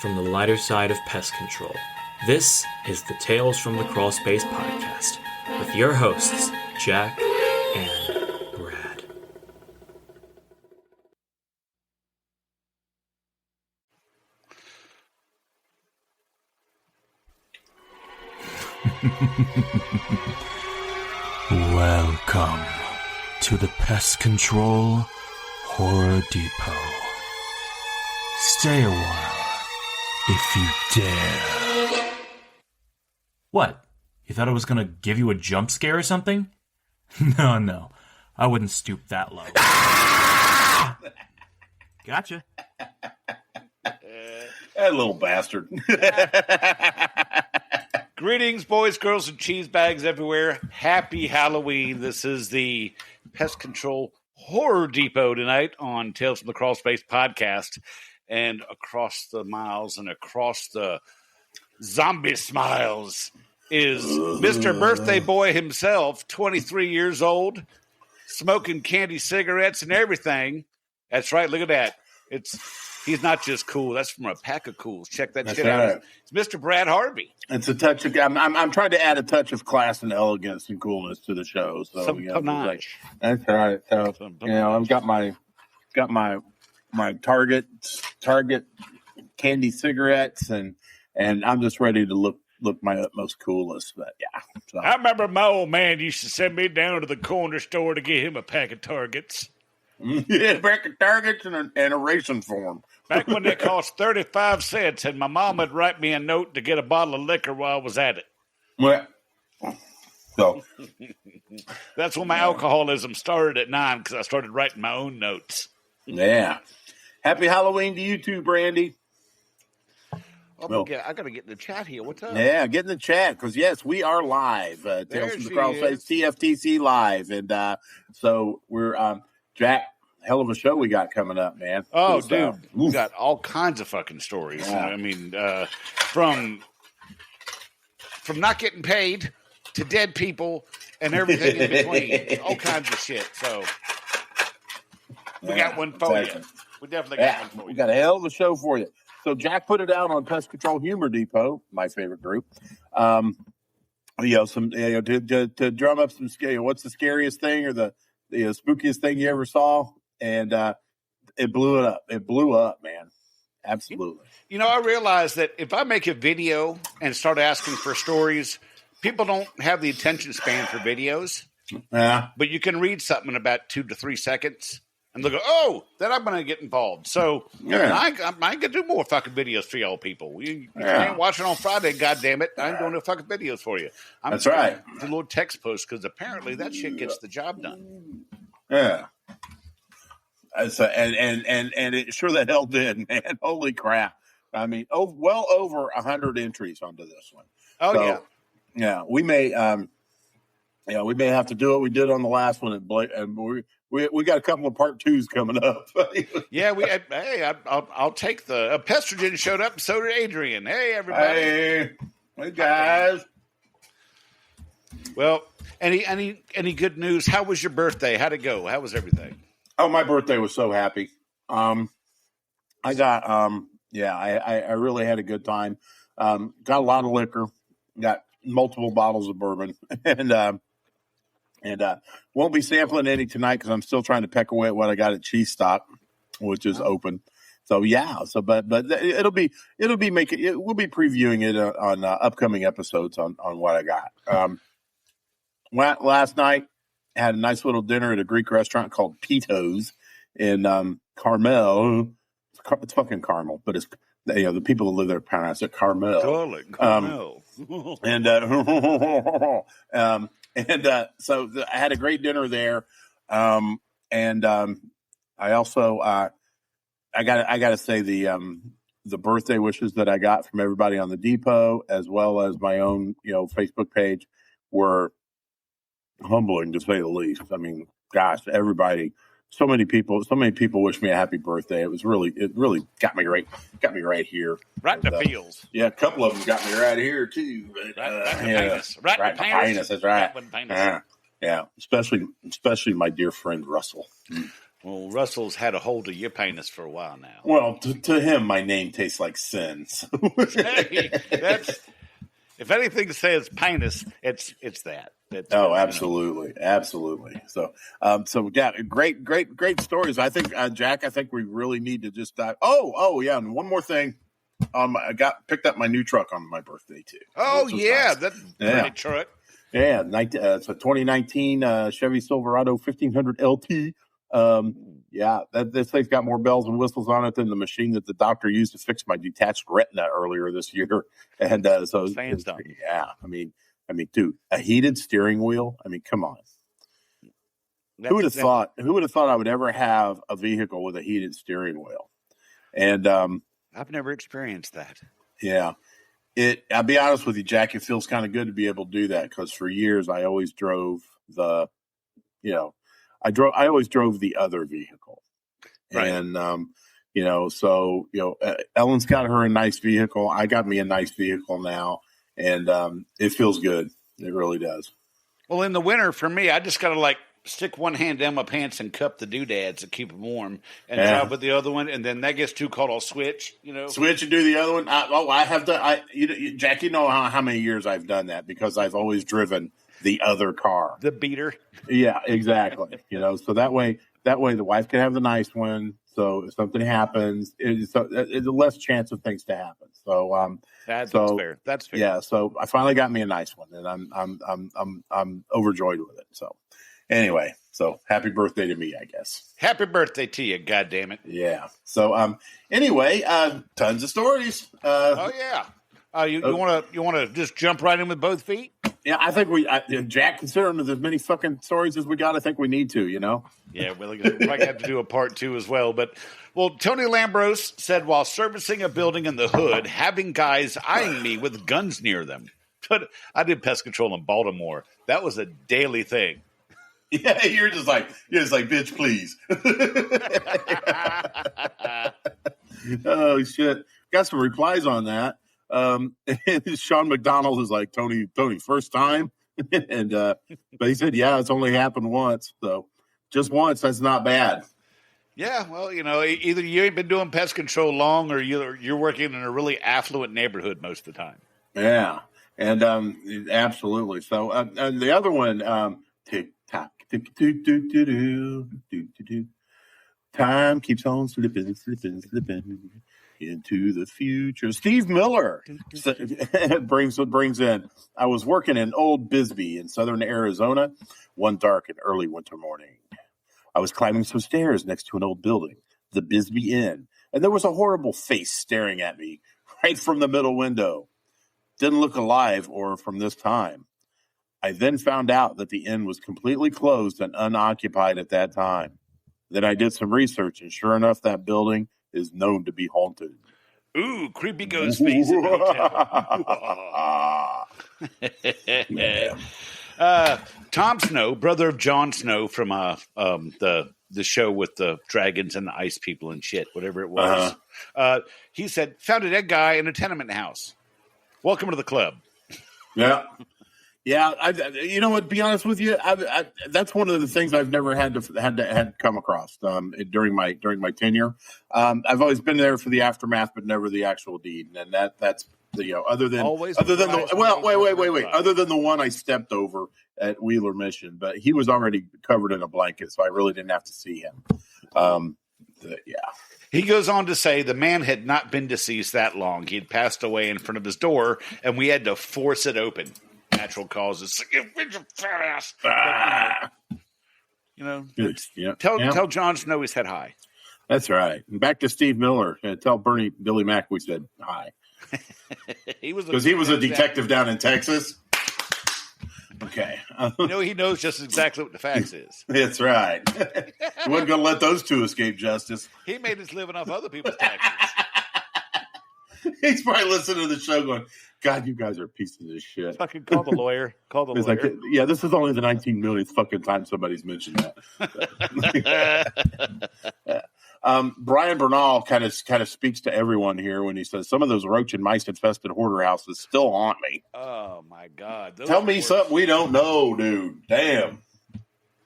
from the lighter side of pest control. This is the Tales from the Crawl Space podcast with your hosts, Jack and Brad. Welcome to the Pest Control Horror Depot. Stay a while, if you dare. What? You thought I was gonna give you a jump scare or something? No. I wouldn't stoop that low. Gotcha. That little bastard. Greetings, boys, girls, and cheese bags everywhere. Happy Halloween. This is the Pest Control Horror Depot tonight on Tales from the Crawl Space podcast. And across the miles and across the zombie smiles is Mr. Birthday Boy himself, 23 years old, smoking candy cigarettes and everything. That's right. Look at that. He's not just cool. That's from a pack of cools. Check that shit out. It's Mr. Brad Harvey. It's a touch of. I'm trying to add a touch of class and elegance and coolness to the show. So Some panache. That's right. So I've got my Target candy cigarettes and I'm just ready to look my utmost coolest. But yeah. So. I remember my old man used to send me down to the corner store to get him a pack of Targets. Yeah, a pack of Targets and a racing form. Back when they cost 35 cents, and my mom would write me a note to get a bottle of liquor while I was at it. Well, so that's when my alcoholism started at 9 because I started writing my own notes. Yeah. Happy Halloween to you too, Brandy. Oh, I got to get in the chat here. What's up? Yeah, get in the chat because, yes, we are live. Tales from the Crawl Space, TFTC live. And so we're, Jack, hell of a show we got coming up, man. Oh, dude, we got all kinds of fucking stories. Yeah. I mean, from not getting paid to dead people and everything in between. All kinds of shit. So we got one for you. We definitely got one for you. We got a hell of a show for you. So Jack put it out on Pest Control Humor Depot, my favorite group. To drum up some scale. What's the scariest thing or the spookiest thing you ever saw? And it blew it up. It blew up, man. Absolutely. You know, I realized that if I make a video and start asking for stories, people don't have the attention span for videos. Yeah. But you can read something in about 2 to 3 seconds. And they'll go, oh, then I'm going to get involved. So I ain't going to do more fucking videos for y'all people. You ain't watching on Friday, goddammit. I ain't doing no fucking videos for you. That's right. The little text post because apparently that shit gets the job done. Yeah. So, and it sure the hell did, man. Holy crap. I mean, well over 100 entries onto this one. Oh, so, yeah. We may have to do what we did on the last one, and we got a couple of part twos coming up. Yeah, I'll take the Pestrogen showed up, and so did Adrian. Hey, everybody. Hey guys. Well, any good news? How was your birthday? How'd it go? How was everything? Oh, my birthday was so happy. I got I really had a good time. Got a lot of liquor. Got multiple bottles of bourbon, and won't be sampling any tonight because I'm still trying to peck away at what I got at Cheese Stop, which is open. So yeah, but we'll be previewing it on upcoming episodes on what I got. Last night I had a nice little dinner at a Greek restaurant called Pito's in Carmel. It's fucking Carmel, but it's the people that live there pronounce it Carmel. Carmel. So I had a great dinner there. I also I got to say the birthday wishes that I got from everybody on the depot, as well as my own Facebook page, were humbling to say the least. I mean, gosh, everybody. So many people wish me a happy birthday. It really got me right here. Right in the feels. Yeah, a couple of them got me right here too. But, right in the penis. That's right. Yeah, especially my dear friend Russell. Well, Russell's had a hold of your penis for a while now. Well, to him, my name tastes like sin. So. Hey, if anything says penis, it's that. Absolutely, absolutely. So, we got great stories. I think, Jack. I think we really need to just dive. Oh, yeah. And one more thing. I picked up my new truck on my birthday too. Oh yeah, nice. that's pretty truck. Yeah, it's a 2019 Chevy Silverado 1500 LT. This thing's got more bells and whistles on it than the machine that the doctor used to fix my detached retina earlier this year. And yeah, I mean, dude, a heated steering wheel. I mean, come on. Who would have thought I would ever have a vehicle with a heated steering wheel? And I've never experienced that. Yeah. I'll be honest with you, Jack, it feels kind of good to be able to do that because for years I always drove I always drove the other vehicle. Right. And, Ellen's got her a nice vehicle. I got me a nice vehicle now, and it feels good. It really does. Well, in the winter, for me, I just got to stick one hand down my pants and cup the doodads to keep them warm and drive with the other one. And then that gets too cold, I'll switch, Switch and do the other one. I have done, Jack, you know how many years I've done that because I've always driven the other car. The beater. Yeah, exactly. So that way the wife can have the nice one. So if something happens, it's a less chance of things to happen. So that's fair. That's fair. Yeah. So I finally got me a nice one, and I'm overjoyed with it. So anyway, so happy birthday to me, I guess. Happy birthday to you, goddammit. Yeah. So anyway, tons of stories. Oh yeah. You want to just jump right in with both feet? Yeah, I think Jack, considering there's as many fucking stories as we got, I think we need to, Yeah, we're probably have to do a part 2 as well. But, Tony Lambros said while servicing a building in the hood, having guys eyeing me with guns near them. But I did pest control in Baltimore. That was a daily thing. Yeah, you're just like, bitch, please. Oh, shit. Got some replies on that. Sean McDonald is like, Tony, first time. And but he said, yeah, it's only happened once. So just once, that's not bad. Yeah, well, either you ain't been doing pest control long or you're working in a really affluent neighborhood most of the time. Yeah, and absolutely. So and the other one, tick tock, tick do do do do do do do. Time keeps on slipping into the future. Steve Miller brings in. I was working in Old Bisbee in southern Arizona one dark and early winter morning. I was climbing some stairs next to an old building, the Bisbee Inn, and there was a horrible face staring at me right from the middle window. Didn't look alive or from this time. I then found out that the inn was completely closed and unoccupied at that time. Then I did some research, and sure enough, that building is known to be haunted. Ooh, creepy ghost face in the hotel. Tom Snow, brother of Jon Snow from the show with the dragons and the ice people and shit, whatever it was. He said, found a dead guy in a tenement house. Welcome to the club. Yeah. Yeah, you know what? Be honest with you, that's one of the things I've never had come across during my tenure. I've always been there for the aftermath, but never the actual deed, and that's other than the one I stepped over at Wheeler Mission, but he was already covered in a blanket, so I really didn't have to see him. He goes on to say the man had not been deceased that long. He had passed away in front of his door, and we had to force it open. Natural causes. Fat ass. Tell Jon Snow he's head high. That's right. And back to Steve Miller. Tell Billy Mack we said hi. He was a detective down in Texas. Okay. He knows just exactly what the facts is. That's right. He wasn't going to let those two escape justice. He made his living off other people's taxes. He's probably listening to the show going, God, you guys are pieces of shit. Fucking call the lawyer. It's like, yeah, this is only the 19 millionth fucking time somebody's mentioned that. Brian Bernal kind of speaks to everyone here when he says some of those roach and mice infested hoarder houses still haunt me. Oh my God! Tell me something we don't know, dude. Damn.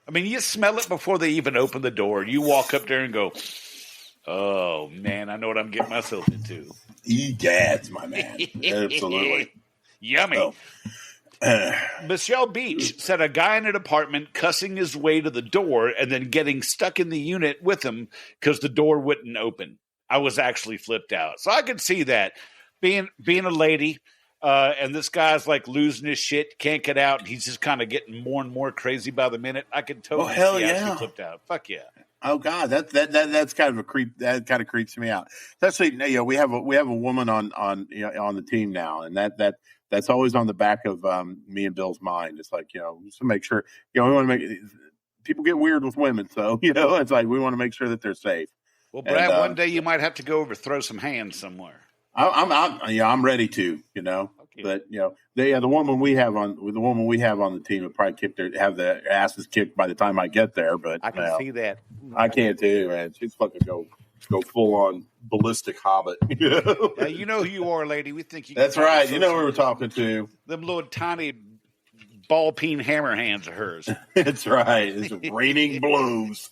I mean, you smell it before they even open the door. You walk up there and go, oh, man, I know what I'm getting myself into. Egads, my man. Absolutely. Yummy. Oh. Michelle Beach said a guy in an apartment cussing his way to the door and then getting stuck in the unit with him because the door wouldn't open. I was actually flipped out. So I could see that. Being a lady, and this guy's like losing his shit, can't get out, and he's just kind of getting more and more crazy by the minute. I could totally see how she flipped out. Fuck yeah. Oh God, that's kind of a creep. That kind of creeps me out. Especially, we have a woman on the team now, and that's always on the back of me and Bill's mind. It's like, just to make sure, we want to make people get weird with women, so it's like we want to make sure that they're safe. Well, Brad, one day you might have to go over throw some hands somewhere. I'm ready to, okay. But the woman we have on the team would probably have their asses kicked by the time I get there. But I can see that. I can't too, man. She's fucking go full on ballistic hobbit. Yeah, you know who you are, lady. We think you. That's right. You know who we're talking to. Them little tiny ball peen hammer hands of hers. That's right. It's raining blows.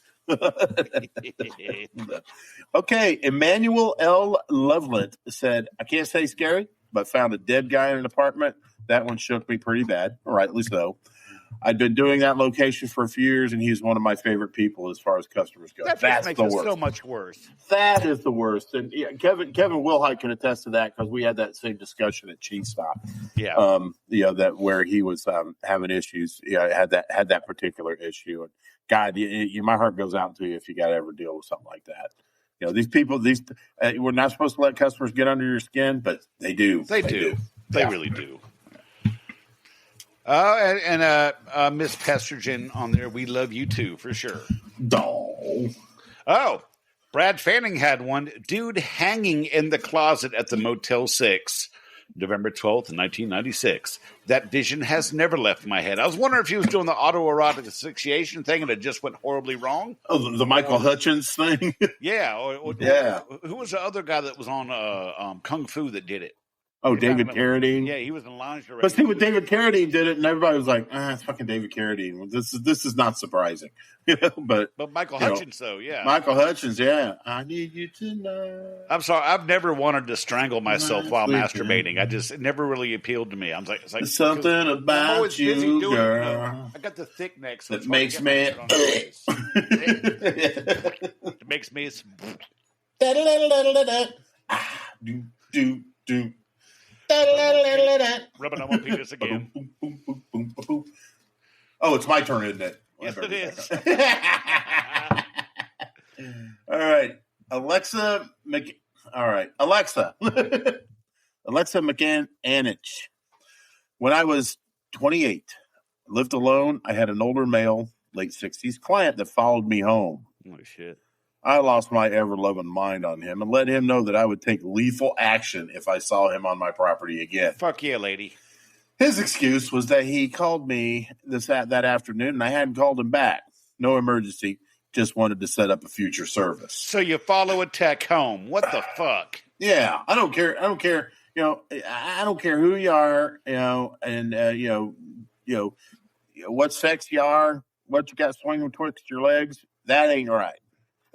Okay, Emmanuel L. Loveland said, I can't say scary, but found a dead guy in an apartment. That one shook me pretty bad, rightly so. I'd been doing that location for a few years, and he's one of my favorite people as far as customers go. That's makes it so much worse. That is the worst. And Kevin Wilhite can attest to that because we had that same discussion at Cheese Stop. Yeah. That where he was having issues. Had that particular issue. And God, my heart goes out to you if you got to ever deal with something like that. These people, we're not supposed to let customers get under your skin, but they do. They do. They really do. And Miss Pestergen on there. We love you too, for sure. Oh, Brad Fanning had one. Dude hanging in the closet at the Motel 6, November 12th, 1996. That vision has never left my head. I was wondering if he was doing the autoerotic asphyxiation thing and it just went horribly wrong. Oh, the Michael Hutchins thing? Yeah. Or who was the other guy that was on Kung Fu that did it? Oh, David Carradine. Yeah, he was in lingerie. But see, with David Carradine did it, and everybody was like, it's fucking David Carradine. This is not surprising. But Michael Hutchins, though, yeah. Michael Hutchins, yeah. I need you to know. I'm sorry, I've never wanted to strangle myself while masturbating. It never really appealed to me. It's like something about you, girl. I got the thick neck, so that makes me. It makes me. Do. Rubbing on my penis again. Oh, it's my turn, isn't it? Yes, it is. All right. Alexa. Alexa McAnich. When I was 28, lived alone, I had an older male, late 60s client that followed me home. Oh, shit. I lost my ever-loving mind on him and let him know that I would take lethal action if I saw him on my property again. Fuck yeah, lady. His excuse was that he called me that afternoon and I hadn't called him back. No emergency, just wanted to set up a future service. So you follow a tech home. What the fuck? Yeah, I don't care. I don't care who you are, and what sex you are, what you got swinging twixt your legs. That ain't right.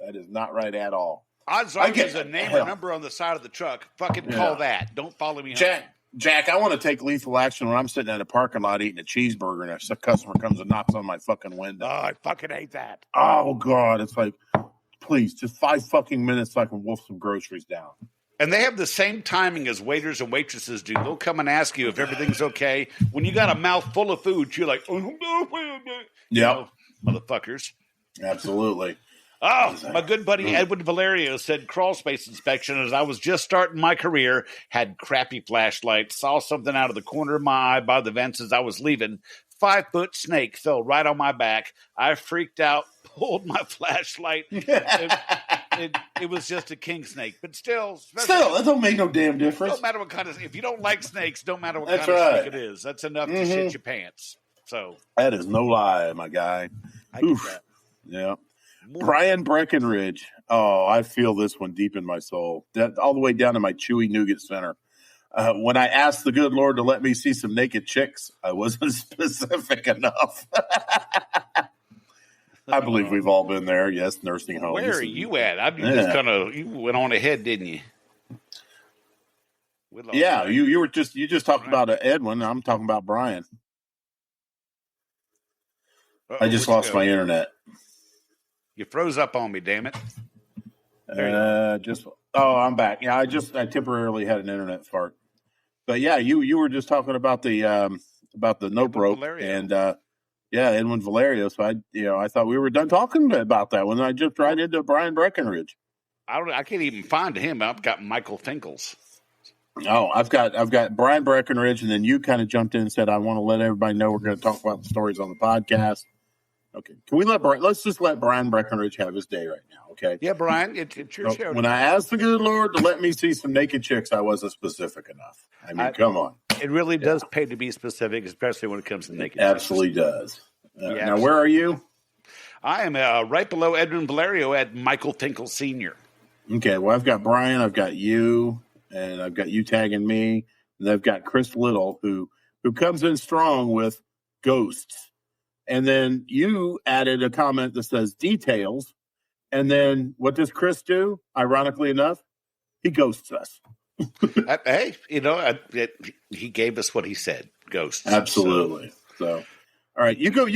That is not right at all. Odds are there's a name or number on the side of the truck. Fucking call that. Don't follow me home. Jack, I want to take lethal action when I'm sitting at a parking lot eating a cheeseburger and a customer comes and knocks on my fucking window. Oh, I fucking hate that. Oh, God. It's like, please, just 5 fucking minutes so I can wolf some groceries down. And they have the same timing as waiters and waitresses do. They'll come and ask you if everything's okay. When you got a mouth full of food, you're like, yeah, motherfuckers. Absolutely. Oh, my good buddy Edwin Valerio said crawl space inspection as I was just starting my career, had crappy flashlights, saw something out of the corner of my eye by the vents as I was leaving. 5-foot snake fell right on my back. I freaked out, pulled my flashlight. It was just a king snake, but still, that don't make no damn difference. Don't matter what kind of, if you don't like snakes, don't matter what kind of snake it is. That's enough to shit your pants. So that is no lie, my guy. I get that. Yeah. Brian Breckenridge. Oh, I feel this one deep in my soul. That all the way down to my chewy nougat center. When I asked the good Lord to let me see some naked chicks, I wasn't specific enough. I believe we've all been there. Yes, nursing homes. Where are you at? You went on ahead, didn't you? Yeah, you just talked about Edwin. I'm talking about Brian. I just lost my internet. You froze up on me, damn it. I'm back. Yeah, I temporarily had an internet fart. But yeah, you were just talking about the note rope and Edwin Valerio. So I thought we were done talking about that when I jumped right into Brian Breckenridge. I can't even find him. I've got Michael Finkel's. Oh, I've got Brian Breckenridge, and then you kind of jumped in and said, I want to let everybody know we're going to talk about the stories on the podcast. Okay. Can we let's just let Brian Breckenridge have his day right now, okay? Yeah, Brian, it's your show. When I asked the good Lord to let me see some naked chicks, I wasn't specific enough. I mean, come on. It really does pay to be specific, especially when it comes to naked chicks. Absolutely does. Now, where are you? I am right below Edwin Valerio at Michael Finkel Sr. Okay, well, I've got Brian, I've got you, and I've got you tagging me, and I've got Chris Little, who comes in strong with ghosts. And then you added a comment that says details. And then what does Chris do? Ironically enough, he ghosts us. Hey, he gave us what he said. Ghosts. Absolutely. So, all right, you go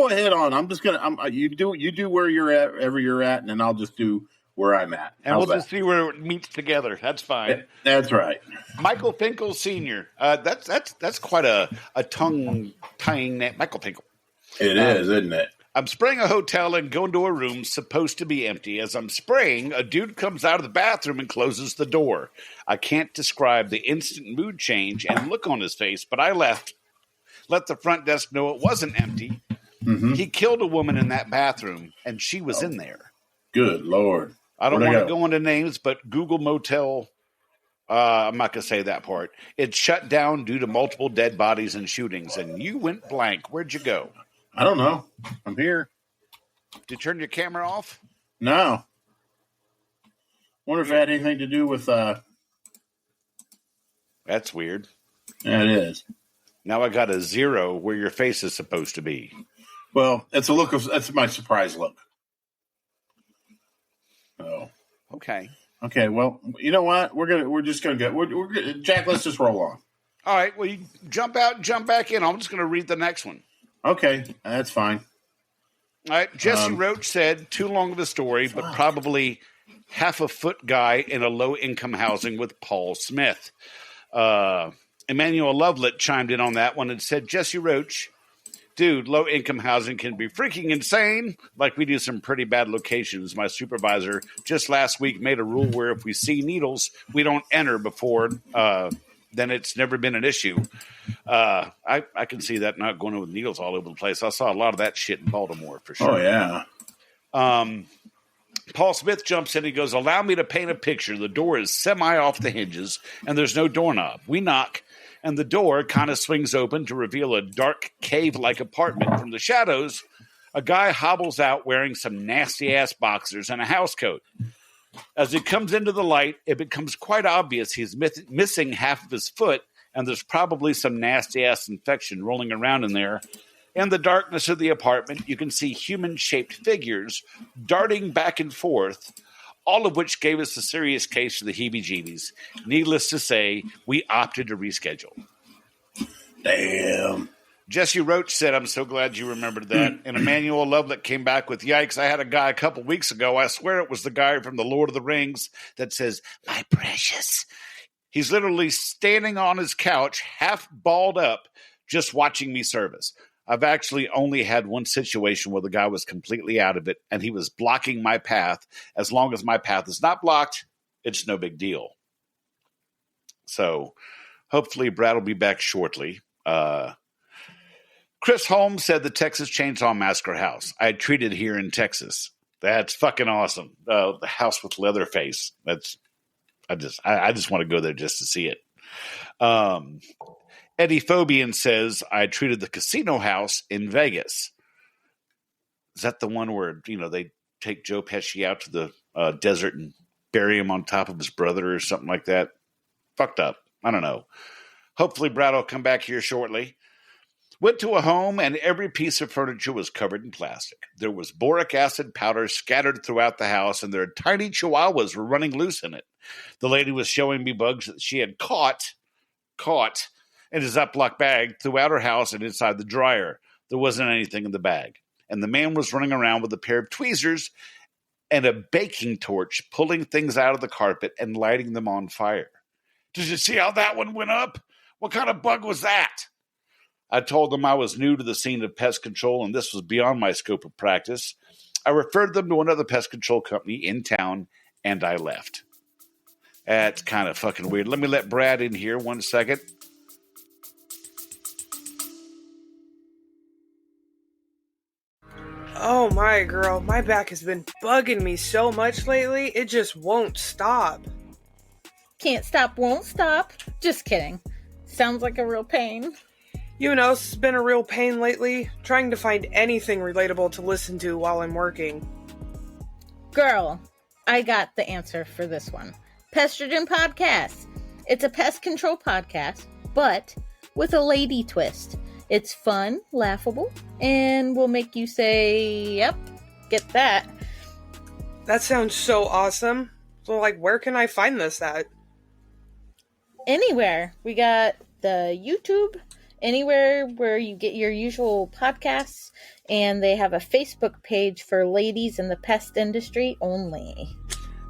ahead on. I'm just gonna. You do where you're at, wherever you're at, and then I'll just do where I'm at. And we'll just see where it meets together. That's fine. That's right. Michael Finkel Sr. That's quite a tongue tying name. Michael Finkel. It is, isn't it? I'm spraying a hotel and going to a room supposed to be empty. As I'm spraying, a dude comes out of the bathroom and closes the door. I can't describe the instant mood change and look on his face, but I let the front desk know it wasn't empty. Mm-hmm. He killed a woman in that bathroom, and she was in there. Good Lord. I don't want to go into names, but Google Motel, I'm not going to say that part. It shut down due to multiple dead bodies and shootings, and you went blank. Where'd you go? I don't know. I'm here. Did you turn your camera off? No. Wonder if it had anything to do with That's weird. Yeah, it is. Now I got a 0 where your face is supposed to be. Well, that's my surprise look. Oh. Okay. Okay, well, you know what? We're just gonna go. Jack, let's just roll on. All right, well, you jump out, jump back in. I'm just gonna read the next one. Okay, that's fine. All right, Jesse Roach said, too long of a story, but probably half a foot guy in a low-income housing with Paul Smith. Emmanuel Lovelet chimed in on that one and said, Jesse Roach, dude, low-income housing can be freaking insane. Like we do some pretty bad locations. My supervisor just last week made a rule where if we see needles, we don't enter before then it's never been an issue. I can see that not going with needles all over the place. I saw a lot of that shit in Baltimore for sure. Oh, yeah. Paul Smith jumps in. He goes, allow me to paint a picture. The door is semi off the hinges, and there's no doorknob. We knock, and the door kind of swings open to reveal a dark cave-like apartment. From the shadows, a guy hobbles out wearing some nasty-ass boxers and a house coat. As he comes into the light, it becomes quite obvious he's missing half of his foot, and there's probably some nasty-ass infection rolling around in there. In the darkness of the apartment, you can see human-shaped figures darting back and forth, all of which gave us a serious case of the heebie-jeebies. Needless to say, we opted to reschedule. Damn. Jesse Roach said, I'm so glad you remembered that. And Emmanuel Lovelet came back with, yikes, I had a guy a couple weeks ago. I swear it was the guy from The Lord of the Rings that says, my precious. He's literally standing on his couch, half balled up, just watching me service. I've actually only had one situation where the guy was completely out of it, and he was blocking my path. As long as my path is not blocked, it's no big deal. So hopefully Brad will be back shortly. Chris Holmes said the Texas Chainsaw Massacre house. I treated here in Texas. That's fucking awesome. The house with Leatherface. I just want to go there just to see it. Eddie Phobian says, I treated the casino house in Vegas. Is that the one where, they take Joe Pesci out to the desert and bury him on top of his brother or something like that? Fucked up. I don't know. Hopefully Brad will come back here shortly. Went to a home, and every piece of furniture was covered in plastic. There was boric acid powder scattered throughout the house, and their tiny chihuahuas were running loose in it. The lady was showing me bugs that she had caught in a Ziploc bag throughout her house and inside the dryer. There wasn't anything in the bag. And the man was running around with a pair of tweezers and a baking torch, pulling things out of the carpet and lighting them on fire. Did you see how that one went up? What kind of bug was that? I told them I was new to the scene of pest control and this was beyond my scope of practice. I referred them to another pest control company in town, and I left. That's kind of fucking weird. Let me let Brad in here 1 second. Oh my girl, my back has been bugging me so much lately, it just won't stop. Can't stop, won't stop. Just kidding. Sounds like a real pain. You know, it's been a real pain lately, trying to find anything relatable to listen to while I'm working. Girl, I got the answer for this one. Pestrogen Podcast. It's a pest control podcast, but with a lady twist. It's fun, laughable, and will make you say, yep, get that. That sounds so awesome. So, where can I find this at? Anywhere. We got the YouTube, anywhere where you get your usual podcasts, and they have a Facebook page for ladies in the pest industry only.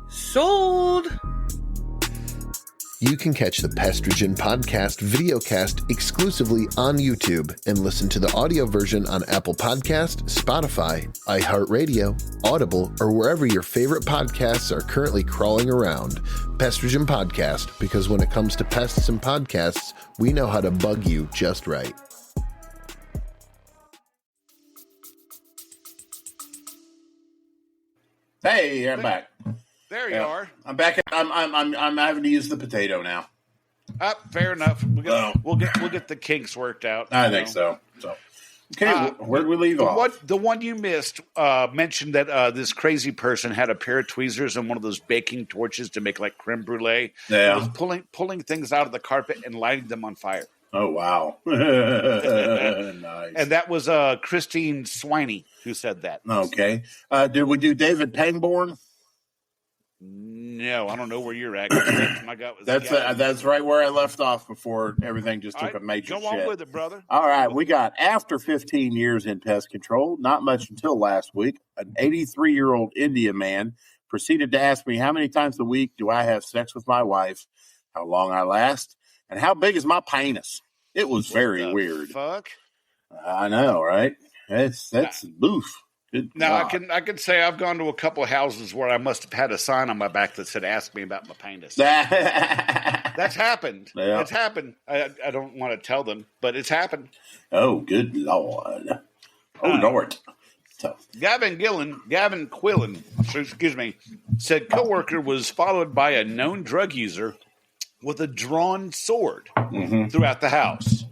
Sold! You can catch the Pestrogen Podcast videocast exclusively on YouTube and listen to the audio version on Apple Podcast, Spotify, iHeartRadio, Audible, or wherever your favorite podcasts are currently crawling around. Pestrogen Podcast, because when it comes to pests and podcasts, we know how to bug you just right. Hey, I'm back. There you are. I'm back. I'm having to use the potato now. Fair enough. We'll get the kinks worked out. I think so. Okay, where did we leave off? The one you missed mentioned that this crazy person had a pair of tweezers and one of those baking torches to make like creme brulee. Yeah, was pulling things out of the carpet and lighting them on fire. Oh wow! Nice. And that was Christine Swiney who said that. Okay. Did we do David Pangborn? No, I don't know where you're at. My gut was that's right where I left off before everything just took a major Go on with it, brother. All right, we got after 15 years in pest control, not much until last week, an 83-year-old Indian man proceeded to ask me how many times a week do I have sex with my wife, how long I last, and how big is my penis. It was very weird. Fuck. I know, right? That's boof. Now I can say I've gone to a couple of houses where I must have had a sign on my back that said "Ask me about my penis." That's happened. Yeah. It's happened. I don't want to tell them, but it's happened. Oh, good Lord! Oh, Lord! So Gavin Quillen, excuse me, said coworker was followed by a known drug user with a drawn sword throughout the house.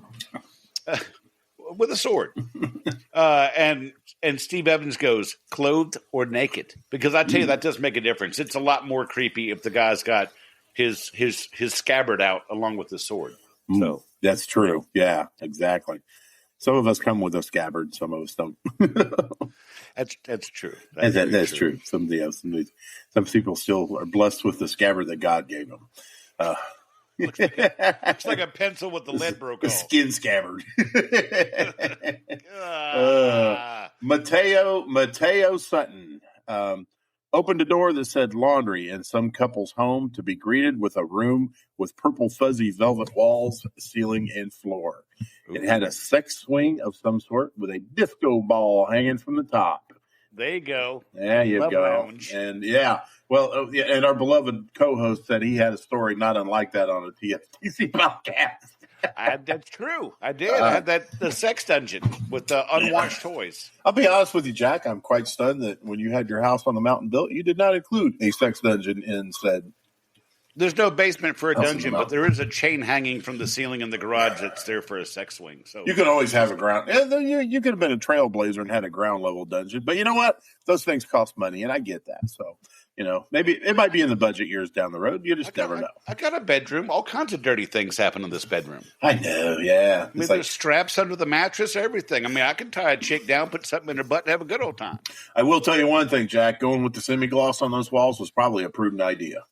With a sword. And Steve Evans goes, clothed or naked? Because I tell you, that does make a difference. It's a lot more creepy if the guy's got his scabbard out along with the sword. So that's true. Yeah, exactly. Some of us come with a scabbard. Some of us don't. That's true. That's true. Some people still are blessed with the scabbard that God gave them. Looks like a pencil with the lead broke off. Skin scabbard. Mateo Sutton opened a door that said laundry in some couple's home to be greeted with a room with purple fuzzy velvet walls, ceiling, and floor. Ooh. It had a sex swing of some sort with a disco ball hanging from the top. There you go. There you go. Lounge. And and our beloved co-host said he had a story not unlike that on a TFTC podcast. That's true. I did. I had the sex dungeon with the unwashed toys. I'll be honest with you, Jack. I'm quite stunned that when you had your house on the mountain built, you did not include a sex dungeon in said. There's no basement for a dungeon, but there is a chain hanging from the ceiling in the garage that's there for a sex swing. So you can always have a ground. You could have been a trailblazer and had a ground level dungeon, but you know what? Those things cost money, and I get that. So maybe it might be in the budget years down the road. You just never know. I got a bedroom. All kinds of dirty things happen in this bedroom. I know, yeah. I mean, there's straps under the mattress, everything. I mean, I can tie a chick down, put something in her butt, and have a good old time. I will tell you one thing, Jack. Going with the semi-gloss on those walls was probably a prudent idea.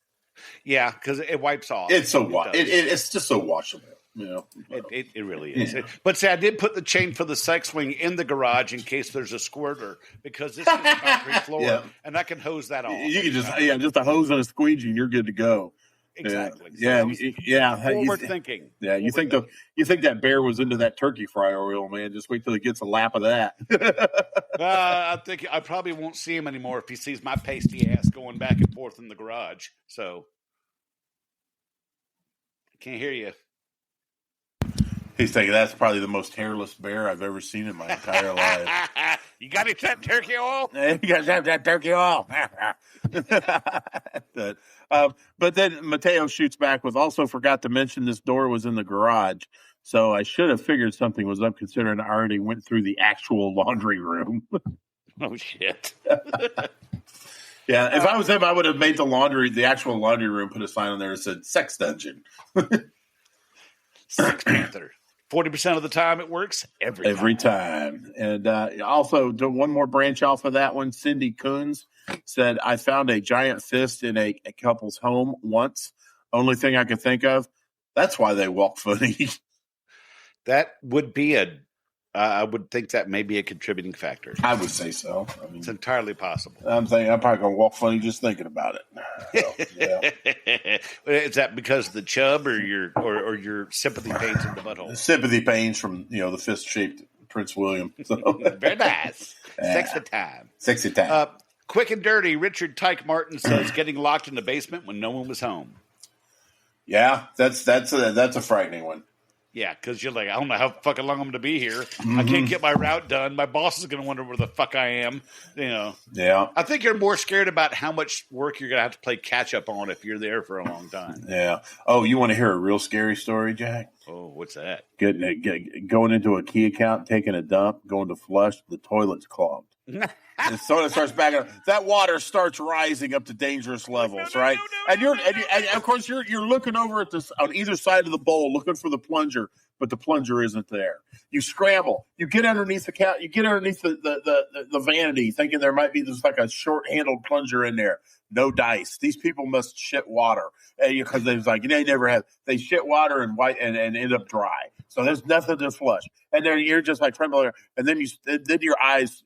Yeah, because it wipes off. It's it's just so washable. It really is. Yeah. But see, I did put the chain for the sex swing in the garage in case there's a squirter, because this is a concrete floor, and I can hose that off. You can just a hose and a squeegee, and you're good to go. Exactly. Forward thinking. Yeah, you think that bear was into that turkey fryer oil, man? Just wait till he gets a lap of that. I think I probably won't see him anymore if he sees my pasty ass going back and forth in the garage. So I can't hear you. He's thinking that's probably the most hairless bear I've ever seen in my entire life. You got that turkey oil? You guys have that turkey oil. But then Mateo shoots back with, also forgot to mention this door was in the garage. So I should have figured something was up, considering I already went through the actual laundry room. Oh, shit. Yeah, if I was him, I would have made the actual laundry room, put a sign on there that said sex dungeon. Sex Panther. 40% of the time it works every time. And also, one more branch off of that one, Cindy Coons said, I found a giant fist in a couple's home once. Only thing I could think of, that's why they walk funny. That would be I would think that may be a contributing factor. I would say so. I mean, it's entirely possible. I'm saying I'm probably going to walk funny just thinking about it. So, yeah. Is that because of the chub or your sympathy pains in the butthole? Sympathy pains from the fist-shaped Prince William. So. Very nice. Sexy time. Quick and dirty. Richard Tyke Martin says getting locked in the basement when no one was home. Yeah, that's a frightening one. Yeah, because you're like, I don't know how fucking long I'm going to be here. I can't get my route done. My boss is going to wonder where the fuck I am. Yeah. I think you're more scared about how much work you're going to have to play catch up on if you're there for a long time. Yeah. Oh, you want to hear a real scary story, Jack? Oh, what's that? Going into a key account, taking a dump, going to flush, the toilet's clogged. And so it starts backing up. That water starts rising up to dangerous levels, right? And of course you're looking over at this on either side of the bowl, looking for the plunger, but the plunger isn't there. You scramble. You get underneath the couch. You get underneath the vanity, thinking there might be just like a short-handled plunger in there. No dice. These people must shit water because they was like they never have. They shit water and end up dry. So there's nothing to flush, and then you're just like trembling, and then your eyes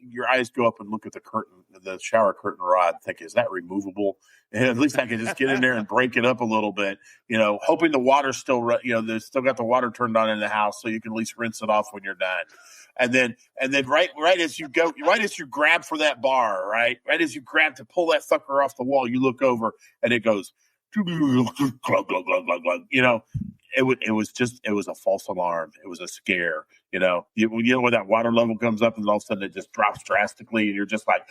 go up and look at the curtain, the shower curtain rod, think, is that removable? And at least I can just get in there and break it up a little bit, hoping the water's still, they still got the water turned on in the house, so you can at least rinse it off when you're done. And then right as you grab for that bar, right as you grab to pull that fucker off the wall, you look over and it goes, glug, glug, glug, glug, glug. It was a false alarm. It was a scare. When that water level comes up and all of a sudden it just drops drastically, and you're just like,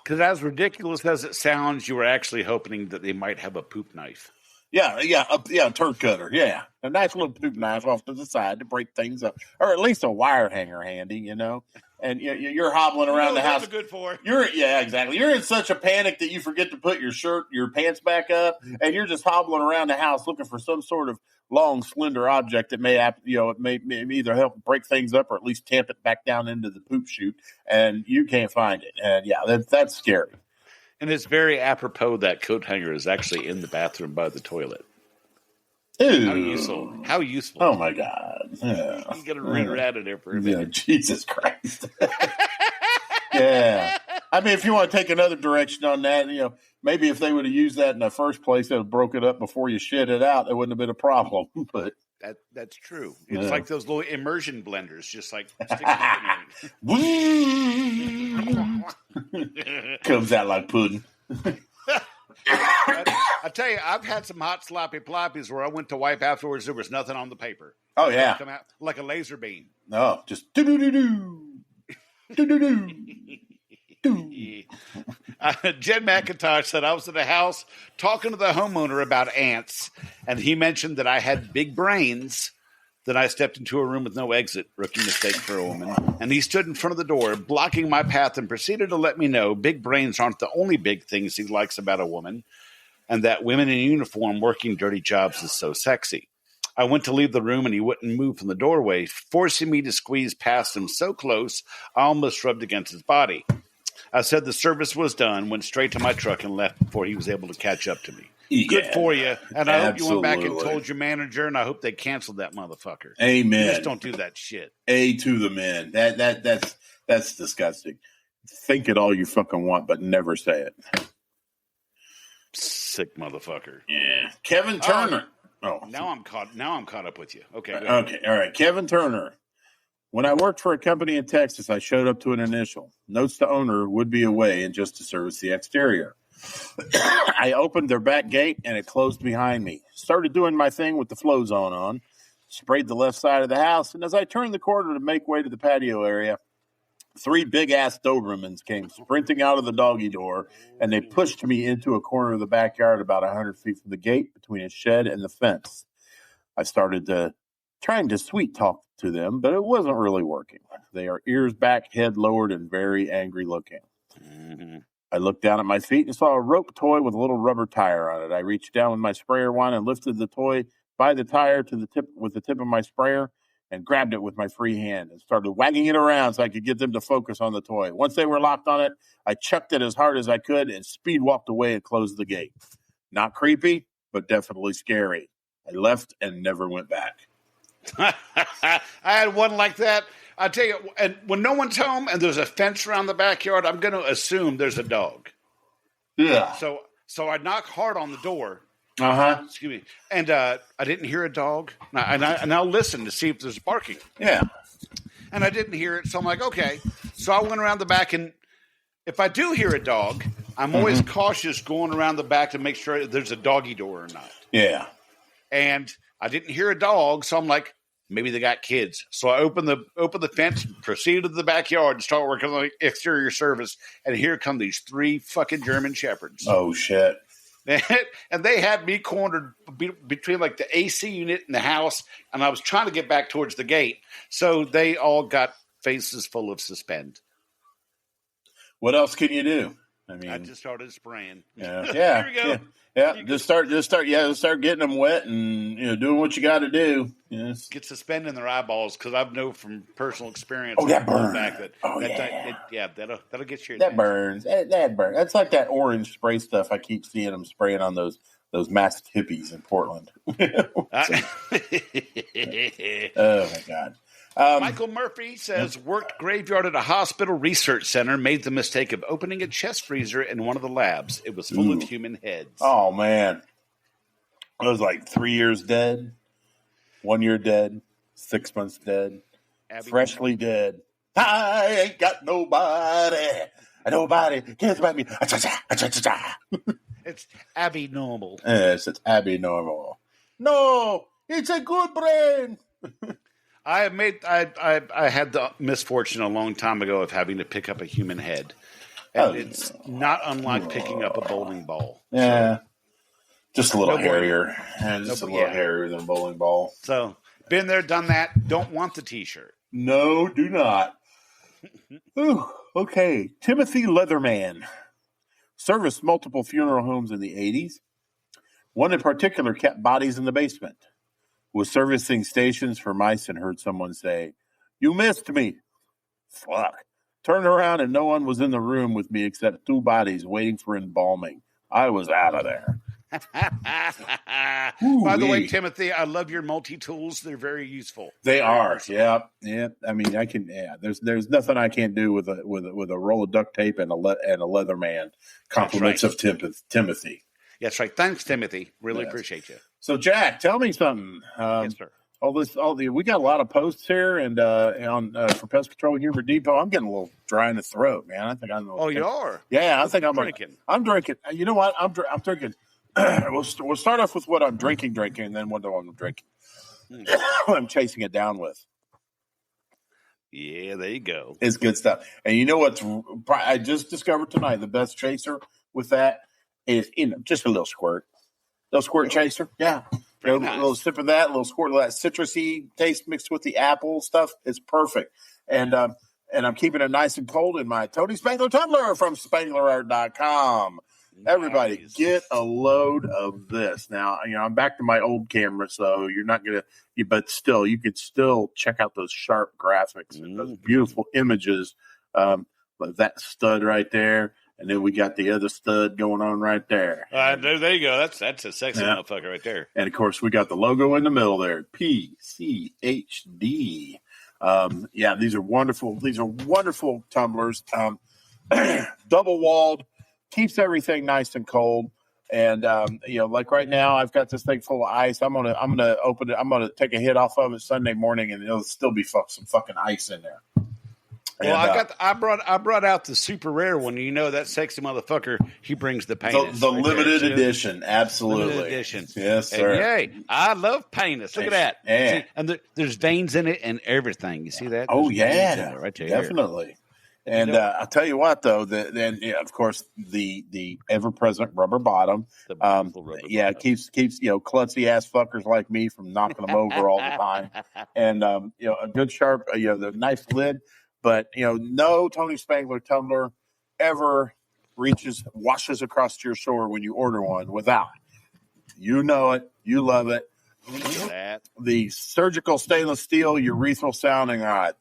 because as ridiculous as it sounds, you were actually hoping that they might have a poop knife. Yeah, a turd cutter. Yeah, a nice little poop knife off to the side to break things up, or at least a wire hanger handy, And you're hobbling around the house. That's good for. Exactly. You're in such a panic that you forget to put your pants back up, and you're just hobbling around the house looking for some sort of long, slender object that may either help break things up or at least tamp it back down into the poop chute, and you can't find it. And that's scary. And it's very apropos that coat hanger is actually in the bathroom by the toilet. Ew. How useful. Oh, my God. Yeah. You got to read around in there for a minute. Yeah, Jesus Christ. Yeah. I mean, if you want to take another direction on that, maybe if they would have used that in the first place, they'd have broke it up before you shit it out. It wouldn't have been a problem. But that's true. It's like those little immersion blenders, just like comes out like pudding. I tell you, I've had some hot sloppy ploppies where I went to wipe afterwards. There was nothing on the paper. Oh yeah, come out like a laser beam. No, just do do do do do do do. Jen McIntosh said I was at a house talking to the homeowner about ants, and he mentioned that I had big brains Then I stepped into a room with no exit, rookie mistake for a woman, and he stood in front of the door, blocking my path, and proceeded to let me know big brains aren't the only big things he likes about a woman, and that women in uniform working dirty jobs is so sexy. I went to leave the room, and he wouldn't move from the doorway, forcing me to squeeze past him so close I almost rubbed against his body. I said the service was done, went straight to my truck, and left before he was able to catch up to me. Yeah, good for you. And I hope you went back and absolutely. told your manager, and I hope they canceled that motherfucker. Amen. Just don't do that shit. A to the men. That's disgusting. Think it all you fucking want, but never say it. Sick motherfucker. Yeah. Kevin Turner. Now I'm caught up with you. Okay. Go ahead. Okay. All right. Kevin Turner. When I worked for a company in Texas, I showed up to an initial. Notes to owner would be away and just to service the exterior. I opened their back gate and it closed behind me. Started doing my thing with the flow zone on. Sprayed the left side of the house. And as I turned the corner to make way to the patio area, 3 big-ass Dobermans came sprinting out of the doggy door, and they pushed me into a corner of the backyard about 100 feet from the gate between a shed and the fence. I started trying to sweet talk to them, but it wasn't really working. They are ears back, head lowered, and very angry looking. Mm-hmm. I looked down at my feet and saw a rope toy with a little rubber tire on it. I reached down with my sprayer wand and lifted the toy by the tire to the tip with the tip of my sprayer and grabbed it with my free hand and started wagging it around so I could get them to focus on the toy. Once they were locked on it, I chucked it as hard as I could and speed walked away and closed the gate. Not creepy, but definitely scary. I left and never went back. I had one like that. I tell you, and when no one's home and there's a fence around the backyard, I'm going to assume there's a dog. Yeah. So I knock hard on the door. Uh-huh. Excuse me. And I didn't hear a dog. And I'll listen to see if there's barking. Yeah. And I didn't hear it. So I'm like, okay. So I went around the back. And if I do hear a dog, I'm always cautious going around the back to make sure there's a doggy door or not. Yeah. And I didn't hear a dog. So I'm like, maybe they got kids. So I opened the fence, proceeded to the backyard, and start working on the exterior service. And here come these 3 fucking German Shepherds. Oh, shit. And they had me cornered between like the AC unit and the house, and I was trying to get back towards the gate. So they all got faces full of suspend. What else can you do? I mean, I just started spraying. Yeah. Here we go. Yeah. Just start getting them wet and doing what you got to do. Yes. Get suspend in their eyeballs because I know from personal experience. Oh, that burns. That'll get you. That burns. That burns. That's like that orange spray stuff I keep seeing them spraying on those masked hippies in Portland. Oh my God. Michael Murphy says worked graveyard at a hospital research center, made the mistake of opening a chest freezer in one of the labs. It was full of human heads. Oh man, I was like 3 years dead, 1 year dead, 6 months dead, freshly dead. I ain't got nobody. Nobody cares about me. It's Abby normal. Yes, it's Abby normal. No, it's a good brain. I had the misfortune a long time ago of having to pick up a human head. And it's not unlike picking up a bowling ball. Yeah. Just a little hairier. Just a little hairier than a bowling ball. So, been there, done that. Don't want the T-shirt. No, do not. Ooh, okay. Timothy Leatherman. Serviced multiple funeral homes in the 80s. One in particular kept bodies in the basement. Was servicing stations for mice and heard someone say, "You missed me." Fuck. Turned around and no one was in the room with me except 2 bodies waiting for embalming. I was out of there. By the way, Timothy, I love your multi-tools. They're very useful. They are. Yeah. I mean, I can. Yeah. There's nothing I can't do with a roll of duct tape and a Leatherman. Compliments of Timothy. That's right. Thanks, Timothy. Really appreciate you. So, Jack, tell me something. Yes, sir. We got a lot of posts here and for Pest Control Humor Depot. I'm getting a little dry in the throat, man. I think I'm. Oh, you are? Yeah, I think I'm drinking. I'm drinking. You know what? I'm drinking. We'll start off with what I'm drinking, and then what I'm drinking. I'm chasing it down with. Yeah, there you go. It's good stuff. And you know what? I just discovered tonight the best chaser with that is just a little squirt. Little squirt chaser. Yeah. A nice. little sip of that, a little squirt of that citrusy taste mixed with the apple stuff. It's perfect. And I'm keeping it nice and cold in my Tony Spangler tumbler from SpanglerArt.com. Everybody, Nice. get a load of this. Now, I'm back to my old camera, so you're not going to, but still, you could still check out those sharp graphics and those beautiful images. Like that stud right there. And then we got the other stud going on right there. There you go. That's a sexy motherfucker right there. And, of course, we got the logo in the middle there, PCHD. These are wonderful. These are wonderful tumblers. Double-walled. Keeps everything nice and cold, and like right now, I've got this thing full of ice. I'm gonna open it. I'm gonna take a hit off of it Sunday morning, and it'll still be some fucking ice in there. Well, I brought out the super rare one. That sexy motherfucker. He brings the penis. The limited edition, absolutely. Limited edition, yes, sir. And yay! I love penis. Look at that. Yeah. See, and there's veins in it and everything. You see that? Oh There's veins in yeah, it right there. definitely. And I'll tell you what, though, of course, the ever-present rubber bottom, The rubber bottom. keeps klutzy ass fuckers like me from knocking them over all the time. And a good sharp, the nice lid, but no Tony Spangler tumbler ever washes across your shore when you order one without. You know it, you love it. The surgical stainless steel urethral sounding rod.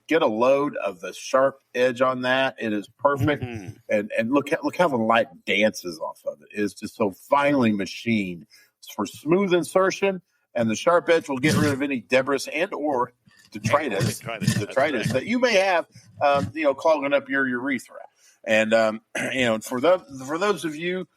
Get a load of the sharp edge on that. It is perfect. Mm-hmm. And look how the light dances off of it. It's just so finely machined. It's for smooth insertion, and the sharp edge will get rid of any debris and or detritus that you may have, clogging up your urethra. And for those of you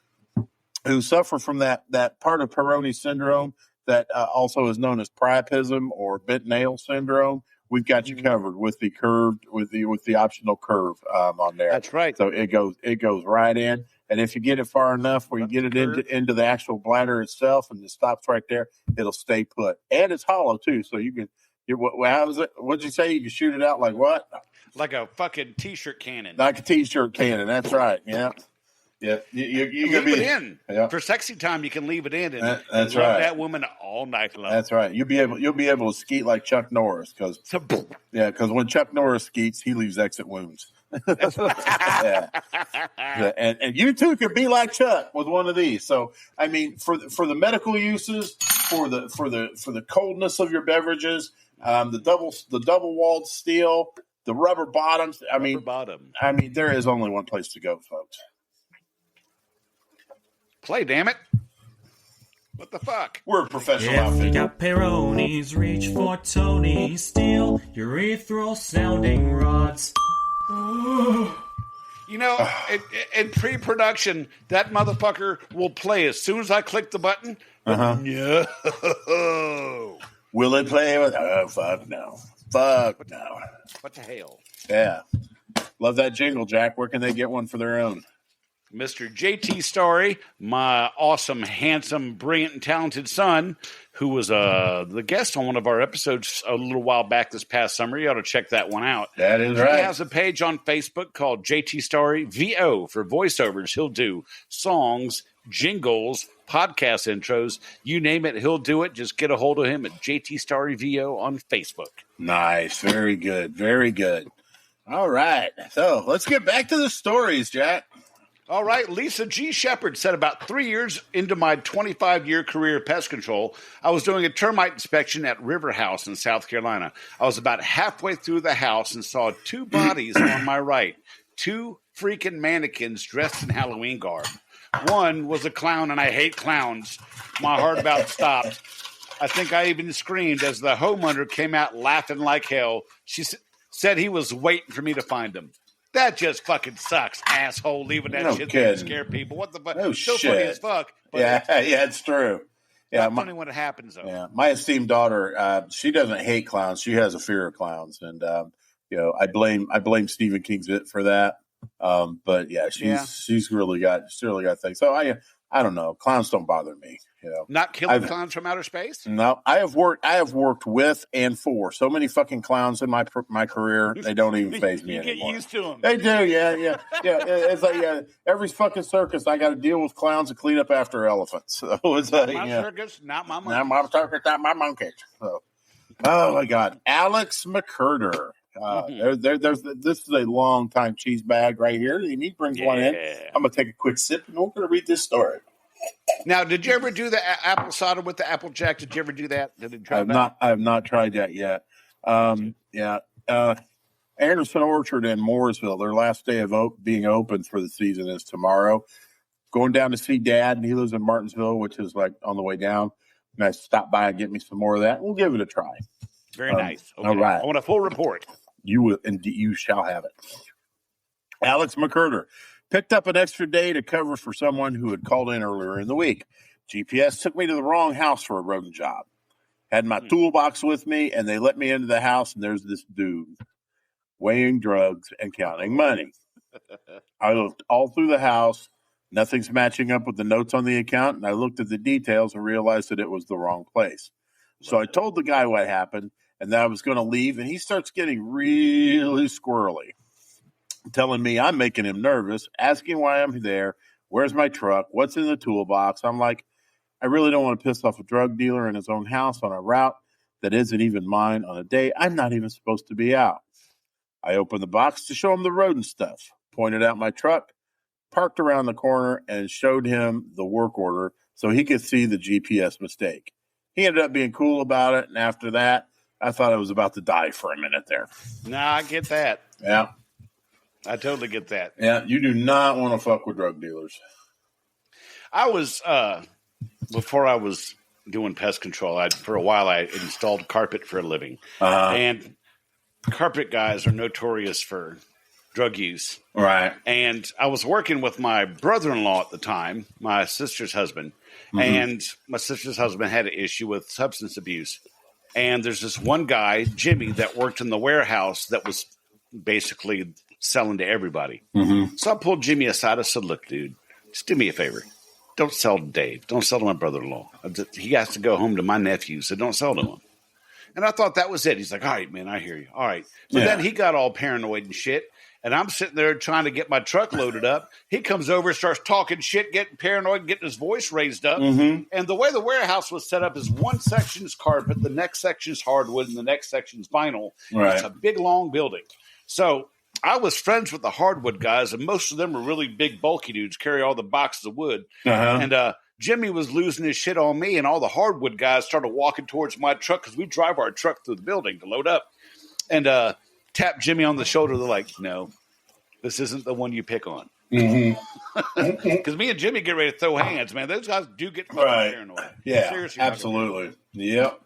who suffer from that part of Peyronie syndrome that also is known as priapism or bent nail syndrome, we've got you covered with the curved, with the optional curve on there. That's right. So it goes right in, and if you get it far enough where you get it into the actual bladder itself, and it stops right there, it'll stay put. And it's hollow too, so you can. How is it? What'd you say? You can shoot it out like what? Like a fucking t-shirt cannon. Like a t-shirt cannon. That's right. Yeah. Yeah, you leave it in. Yeah. For sexy time. You can leave it in, and that's love right. that woman all night long. That's right. You'll be able to skeet like Chuck Norris because when Chuck Norris skeets, he leaves exit wounds. Yeah. And you too could be like Chuck with one of these. So I mean, for the medical uses, for the coldness of your beverages, the double walled steel, the rubber bottoms. I mean, there is only one place to go, folks. Play, damn it. What the fuck? We're a professional If outfit. you got Peyronie's, reach for Tony. Steel urethral sounding rods. In pre-production, that motherfucker will play as soon as I click the button. No. Will it play with? Oh, fuck no. Fuck no. What the hell? Yeah. Love that jingle, Jack. Where can they get one for their own? Mr. JT Story, my awesome, handsome, brilliant, and talented son, who was the guest on one of our episodes a little while back this past summer. You ought to check that one out. That is right. He has a page on Facebook called JT Story VO for voiceovers. He'll do songs, jingles, podcast intros, you name it, he'll do it. Just get a hold of him at JT Story VO on Facebook. Nice. Very good. Very good. All right. So let's get back to the stories, Jack. All right, Lisa G. Shepard said about 3 years into my 25-year career of pest control, I was doing a termite inspection at River House in South Carolina. I was about halfway through the house and saw two bodies on my right, two freaking mannequins dressed in Halloween garb. One was a clown, and I hate clowns. My heart about stopped. I think I even screamed as the homeowner came out laughing like hell. She said he was waiting for me to find him. That just fucking sucks, asshole. Leaving that shit there to scare people. What the fuck? No so shit. funny as fuck. But it's true. Yeah, funny when it happens, though. Yeah, my esteemed daughter, she doesn't hate clowns. She has a fear of clowns, and I blame Stephen King's It for that. But she's really got things. So I I don't know. Clowns don't bother me. Not killing clowns from outer space? No, I have worked with and for so many fucking clowns in my career. They don't even faze me anymore. You get used to them. They do, yeah. It's like every fucking circus, I got to deal with clowns and clean up after elephants. So it's like, circus, not my monkey. Not my circus, not my monkey. So, oh my God, Alex McCurder. This is a long time cheese bag right here. He brings one in. I'm gonna take a quick sip and we're gonna read this story. Now, did you ever do the apple cider with the Applejack? Did you ever do that? I have not tried that yet. Anderson Orchard in Mooresville, their last day of being open for the season is tomorrow. Going down to see Dad, and he lives in Martinsville, which is like on the way down. And I stopped by and get me some more of that. We'll give it a try. Very nice. Okay. All right. I want a full report. You will, and you shall have it. Alex McCurder picked up an extra day to cover for someone who had called in earlier in the week. GPS took me to the wrong house for a rodent job. Had my toolbox with me, and they let me into the house, and there's this dude weighing drugs and counting money. I looked all through the house. Nothing's matching up with the notes on the account, and I looked at the details and realized that it was the wrong place. So I told the guy what happened and that I was going to leave, and he starts getting really squirrely, telling me I'm making him nervous, asking why I'm there, where's my truck, what's in the toolbox. I'm like, I really don't want to piss off a drug dealer in his own house on a route that isn't even mine on a day I'm not even supposed to be out. I opened the box to show him the rodent stuff, pointed out my truck, parked around the corner, and showed him the work order so he could see the GPS mistake. He ended up being cool about it, and after that, I thought I was about to die for a minute there. Nah, I get that. Yeah. I totally get that. Yeah, you do not want to fuck with drug dealers. I was, before I was doing pest control, for a while I installed carpet for a living. And carpet guys are notorious for drug use. Right. And I was working with my brother-in-law at the time, my sister's husband, and my sister's husband had an issue with substance abuse. And there's this one guy, Jimmy, that worked in the warehouse that was basically selling to everybody. So I pulled Jimmy aside. I said, look, dude, just do me a favor. Don't sell to Dave. Don't sell to my brother-in-law. He has to go home to my nephew, so don't sell to him. And I thought that was it. He's like, all right, man, I hear you. All right. So then he got all paranoid and shit. And I'm sitting there trying to get my truck loaded up. He comes over, starts talking shit, getting paranoid, getting his voice raised up. And the way the warehouse was set up is one section is carpet, the next section is hardwood, and the next section is vinyl. Right. It's a big, long building. So I was friends with the hardwood guys, and most of them were really big, bulky dudes, carry all the boxes of wood. And Jimmy was losing his shit on me, and all the hardwood guys started walking towards my truck because we drive our truck through the building to load up. And tapped Jimmy on the shoulder. They're like, no, this isn't the one you pick on. Because me and Jimmy get ready to throw hands, man. Those guys do get fucking paranoid. Yeah, seriously, absolutely. Yep.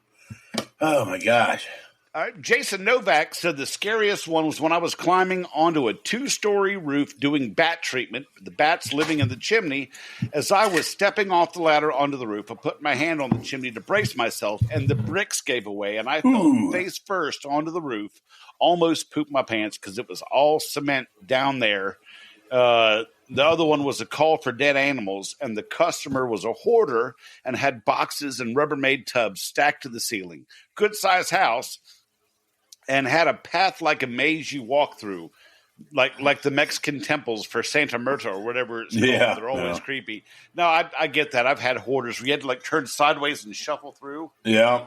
Oh, my gosh. All right. Jason Novak said the scariest one was when I was climbing onto a 2-story roof doing bat treatment, the bats living in the chimney. As I was stepping off the ladder onto the roof, I put my hand on the chimney to brace myself, and the bricks gave away, and I fell face first onto the roof, almost pooped my pants because it was all cement down there. The other one was a call for dead animals, and the customer was a hoarder and had boxes and Rubbermaid tubs stacked to the ceiling. Good-sized house. And had a path like a maze you walk through, like the Mexican temples for Santa Muerta or whatever it's called. Yeah, they're always creepy. No, I get that. I've had hoarders where you had to like turn sideways and shuffle through. Yeah.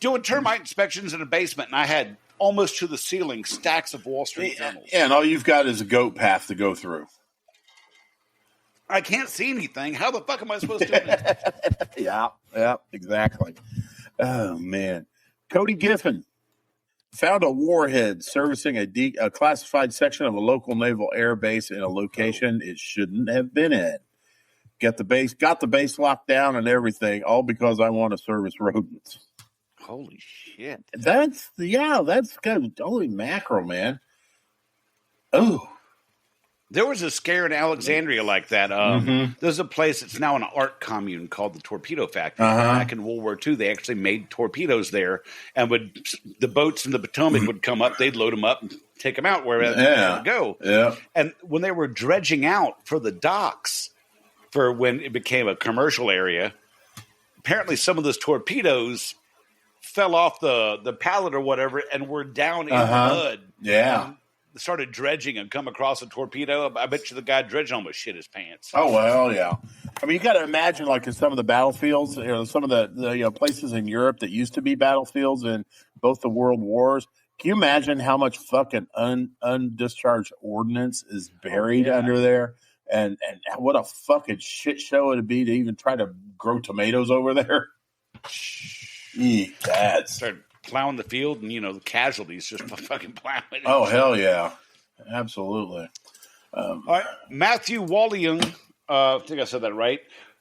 Doing termite inspections in a basement, and I had almost to the ceiling stacks of Wall Street journals. Yeah, and all you've got is a goat path to go through. I can't see anything. How the fuck am I supposed to do it? Yeah, exactly. Oh, man. Cody Giffen found a warhead servicing a classified section of a local naval air base in a location it shouldn't have been in. Got the base locked down and everything, all because I want to service rodents. Holy shit. That's kind of holy mackerel, man. Oh. There was a scare in Alexandria like that. There's a place that's now an art commune called the Torpedo Factory. Back in World War II, they actually made torpedoes there, and the boats in the Potomac would come up, they'd load them up and take them out wherever they had to go. Yeah. And when they were dredging out for the docks, for when it became a commercial area. Apparently, some of those torpedoes fell off the pallet or whatever and were down in the mud. Yeah. And started dredging and come across a torpedo. I bet you the guy dredging almost shit his pants. Oh, well, yeah. I mean, you got to imagine, like in some of the battlefields, some of the places in Europe that used to be battlefields in both the world wars. Can you imagine how much fucking undischarged ordnance is buried under there? And what a fucking shit show it'd be to even try to grow tomatoes over there. That's start plowing the field, and the casualties just fucking plowing. Oh, hell yeah, absolutely. All right, Matthew Walliung, I think I said that right,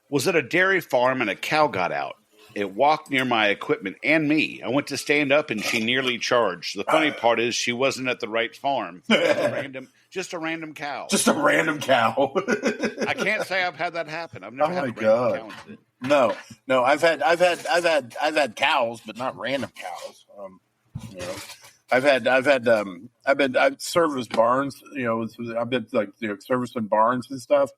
was at a dairy farm and a cow got out. It walked near my equipment and me. I went to stand up and she nearly charged. The funny part is she wasn't at the right farm. Just a random cow. Just a random cow. I can't say I've had that happen. I've never had a random cow. No. I've had cows, but not random cows. I've serviced barns. I've been servicing barns and stuff,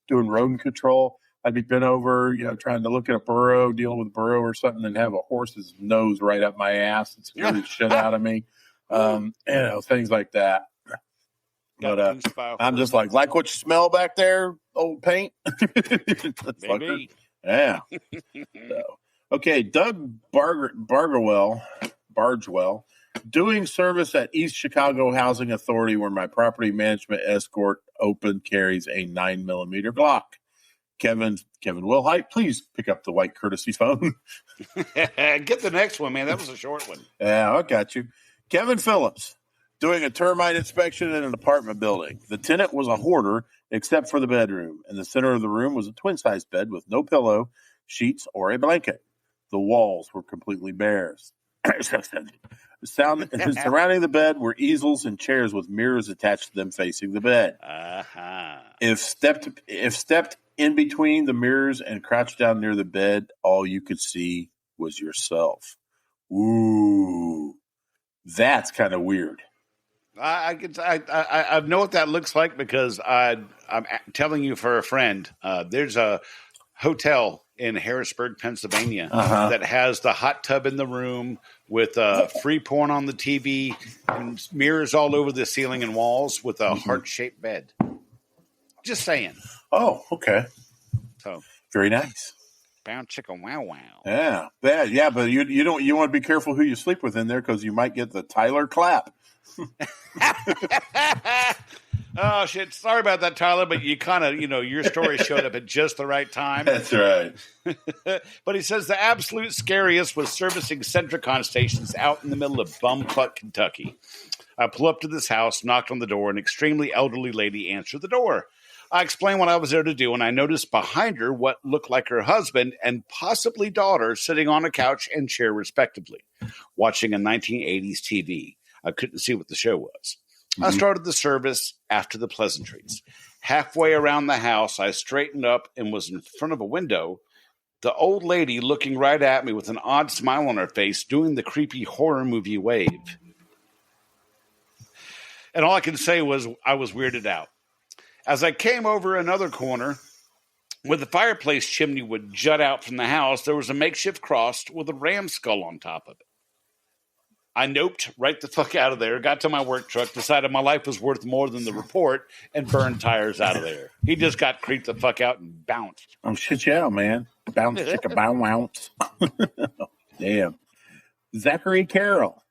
doing rodent control. I'd be bent over, trying to look at a burrow, dealing with a burrow or something, and have a horse's nose right up my ass and scare the shit out of me. Things like that. But I'm just like what you smell back there, old paint? Maybe. Yeah. Okay, Doug Bargewell, doing service at East Chicago Housing Authority where my property management escort carries a 9mm Glock. Kevin Wilhite, please pick up the white courtesy phone. Get the next one, man. That was a short one. Yeah, I got you. Kevin Phillips, doing a termite inspection in an apartment building. The tenant was a hoarder except for the bedroom. In the center of the room was a twin-size bed with no pillow, sheets, or a blanket. The walls were completely bare. Surrounding the bed were easels and chairs with mirrors attached to them facing the bed. If stepped in between the mirrors and crouched down near the bed, all you could see was yourself. Ooh, that's kind of weird. I know what that looks like because I'm telling you for a friend. There's a hotel in Harrisburg, Pennsylvania, that has the hot tub in the room with free porn on the TV and mirrors all over the ceiling and walls with a heart-shaped bed. Just saying. Oh, okay. So very nice. Bound chicken, wow. Yeah, bad. Yeah, but you want to be careful who you sleep with in there because you might get the Tyler clap. Oh shit! Sorry about that, Tyler. But you kind of, your story showed up at just the right time. That's right. But he says the absolute scariest was servicing Centricon stations out in the middle of bumfuck Kentucky. I pull up to this house, knocked on the door. An extremely elderly lady answered the door. I explained what I was there to do, and I noticed behind her what looked like her husband and possibly daughter sitting on a couch and chair, respectively, watching a 1980s TV. I couldn't see what the show was. I started the service after the pleasantries. Halfway around the house, I straightened up and was in front of a window. The old lady looking right at me with an odd smile on her face, doing the creepy horror movie wave. And all I can say was I was weirded out. As I came over another corner, where the fireplace chimney would jut out from the house, there was a makeshift cross with a ram skull on top of it. I noped right the fuck out of there, got to my work truck, decided my life was worth more than the report, and burned tires out of there. He just got creeped the fuck out and bounced. Oh, shit, yeah, man. Bounce, chicka, bounce. Damn. Zachary Carroll.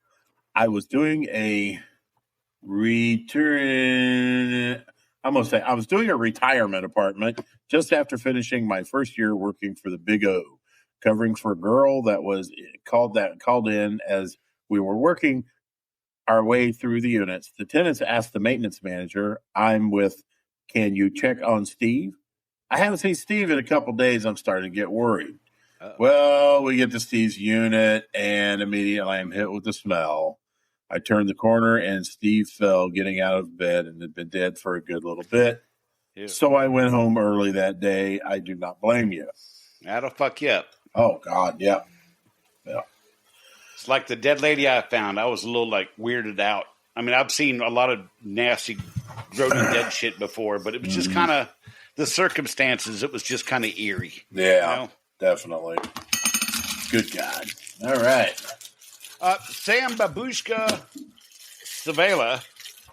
I was doing a retirement apartment just after finishing my first year working for the Big O, covering for a girl that was called in as we were working our way through the units. The tenants asked the maintenance manager I'm with, can you check on Steve? I haven't seen Steve in a couple days. I'm starting to get worried. Uh-oh. Well, we get to Steve's unit and immediately I'm hit with the smell. I turned the corner and Steve fell getting out of bed and had been dead for a good little bit. Ew. So I went home early that day. I do not blame you. That'll fuck you up. Oh, God, yeah. Yeah. It's like the dead lady I found. I was a little weirded out. I mean, I've seen a lot of nasty, grody dead shit before, but it was just kind of the circumstances, it was just kind of eerie. Yeah, definitely. Good God. All right. Sam Babushka Savela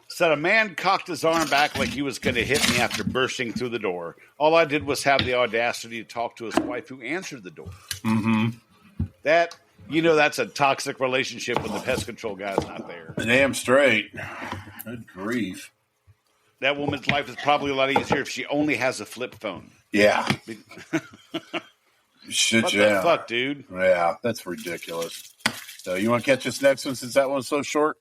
said a man cocked his arm back like he was going to hit me after bursting through the door. All I did was have the audacity to talk to his wife who answered the door. Mm-hmm. That's a toxic relationship when the pest control guy's not there. Damn straight. Good grief. That woman's life is probably a lot easier if she only has a flip phone. Yeah. Shit, What yeah. the fuck, dude? Yeah, that's ridiculous. So you want to catch this next one since that one's so short?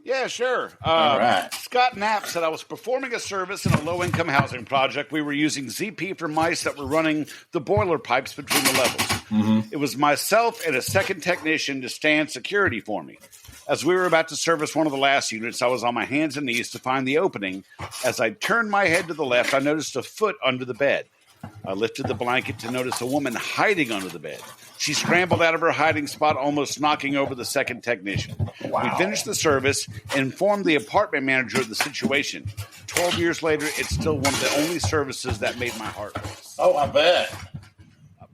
Yeah, sure. All right. Scott Knapp said, I was performing a service in a low-income housing project. We were using ZP for mice that were running the boiler pipes between the levels. Mm-hmm. It was myself and a second technician to stand security for me. As we were about to service one of the last units, I was on my hands and knees to find the opening. As I turned my head to the left, I noticed a foot under the bed. I lifted the blanket to notice a woman hiding under the bed. She scrambled out of her hiding spot, almost knocking over the second technician. Wow. We finished the service, informed the apartment manager of the situation. 12 years later, it's still one of the only services that made my heart race. Oh, I bet.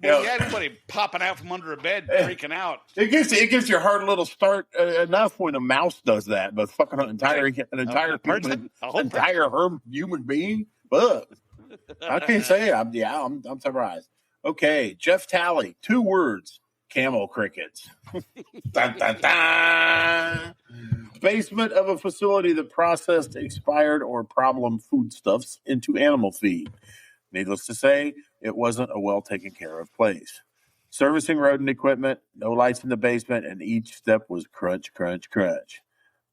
Well, yeah, anybody popping out from under a bed, freaking out. It gives your heart a little start enough when a mouse does that, but fucking an entire human being. Ugh. I can't say I'm surprised. Okay, Jeff Talley, 2 words: camel crickets. Dun, dun, dun. Basement of a facility that processed expired or problem foodstuffs into animal feed. Needless to say, it wasn't a well taken care of place. Servicing rodent equipment, no lights in the basement, and each step was crunch, crunch, crunch.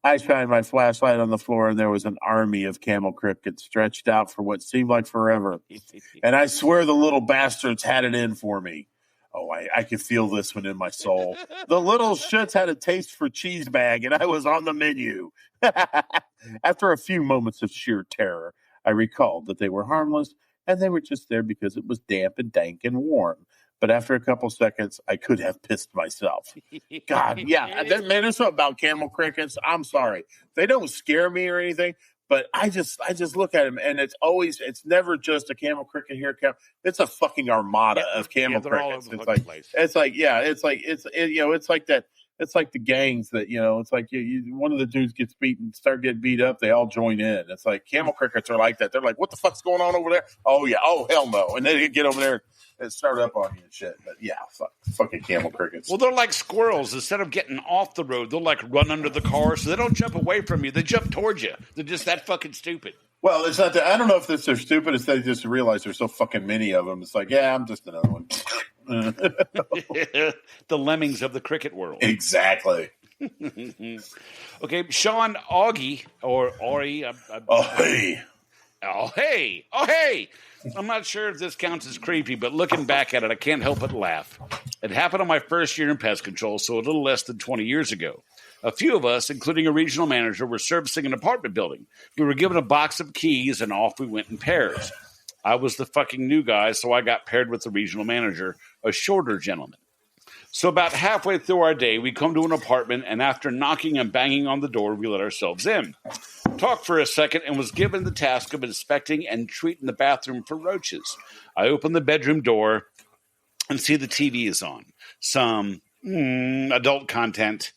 I shined my flashlight on the floor, and there was an army of camel crickets stretched out for what seemed like forever. And I swear the little bastards had it in for me. Oh, I could feel this one in my soul. The little shits had a taste for cheese bag, and I was on the menu. After a few moments of sheer terror, I recalled that they were harmless, and they were just there because it was damp and dank and warm. But after a couple seconds, I could have pissed myself. God, yeah. Man, there's something about camel crickets. I'm sorry. They don't scare me or anything, but I just look at them, and it's never just a camel cricket here. It's a fucking armada of camel crickets. It's like that. It's like the gangs that, it's like one of the dudes gets beaten, start getting beat up, they all join in. It's like camel crickets are like that. They're like, what the fuck's going on over there? Oh, yeah. Oh, hell no. And they get over there and start up on you and shit. But yeah, fucking camel crickets. Well, they're like squirrels. Instead of getting off the road, they'll like run under the car, so they don't jump away from you. They jump towards you. They're just that fucking stupid. Well, it's not that. I don't know if they're stupid. It's they just realize there's so fucking many of them. It's like, yeah, I'm just another one. The lemmings of the cricket world. Exactly. Okay, Sean Augie or Ori. Oh, hey. I'm not sure if this counts as creepy, but looking back at it, I can't help but laugh. It happened on my first year in pest control, so a little less than 20 years ago. A few of us, including a regional manager, were servicing an apartment building. We were given a box of keys, and off we went in pairs. I was the fucking new guy, so I got paired with the regional manager, a shorter gentleman. So about halfway through our day, we come to an apartment, and after knocking and banging on the door, we let ourselves in. Talked for a second and was given the task of inspecting and treating the bathroom for roaches. I open the bedroom door and see the TV is on. Some adult content,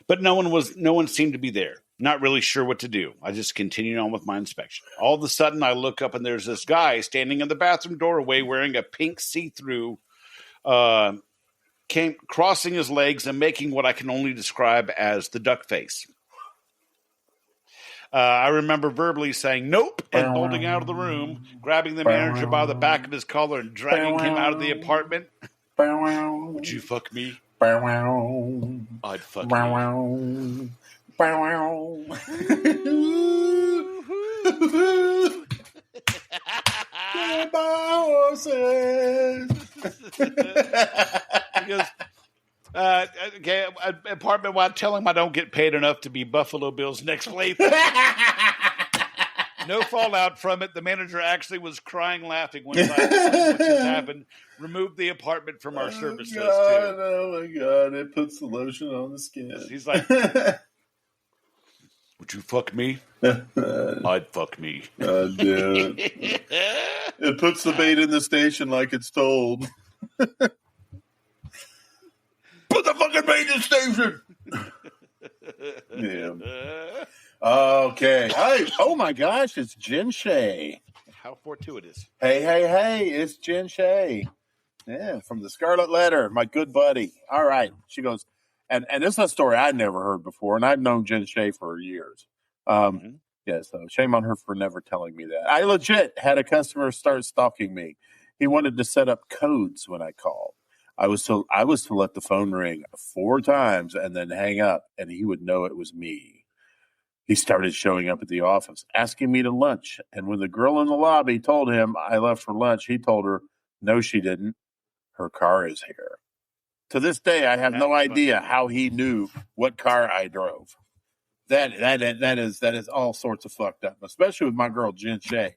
but no one seemed to be there. Not really sure what to do. I just continued on with my inspection. All of a sudden, I look up and there's this guy standing in the bathroom doorway wearing a pink see-through, crossing his legs and making what I can only describe as the duck face. I remember verbally saying nope and bolting out of the room, grabbing the manager by the back of his collar and dragging him out of the apartment. Would you fuck me? I'd fuck you. Because apartment wide, tell him I don't get paid enough to be Buffalo Bill's next plaything. No fallout from it. The manager actually was crying laughing when I what just happened. Removed the apartment from our service list too. Oh my God! It puts the lotion on the skin. He's like, Would you fuck me? I'd fuck me. Dude. It puts the bait in the station like it's told. Put the fucking bait in the station. Yeah. Okay. Hey, oh my gosh, it's Jen Shea. How fortuitous. Hey, it's Jen Shea. Yeah, from the Scarlet Letter, my good buddy. All right. She goes, and this is a story I'd never heard before, and I've known Jen Shea for years. Yeah, so shame on her for never telling me that. I legit had a customer start stalking me. He wanted to set up codes when I called. I was to let the phone ring 4 times and then hang up, and he would know it was me. He started showing up at the office, asking me to lunch. And when the girl in the lobby told him I left for lunch, he told her, no, she didn't. Her car is here. To this day, I have no idea how he knew what car I drove. That is all sorts of fucked up, especially with my girl, Jen Shea.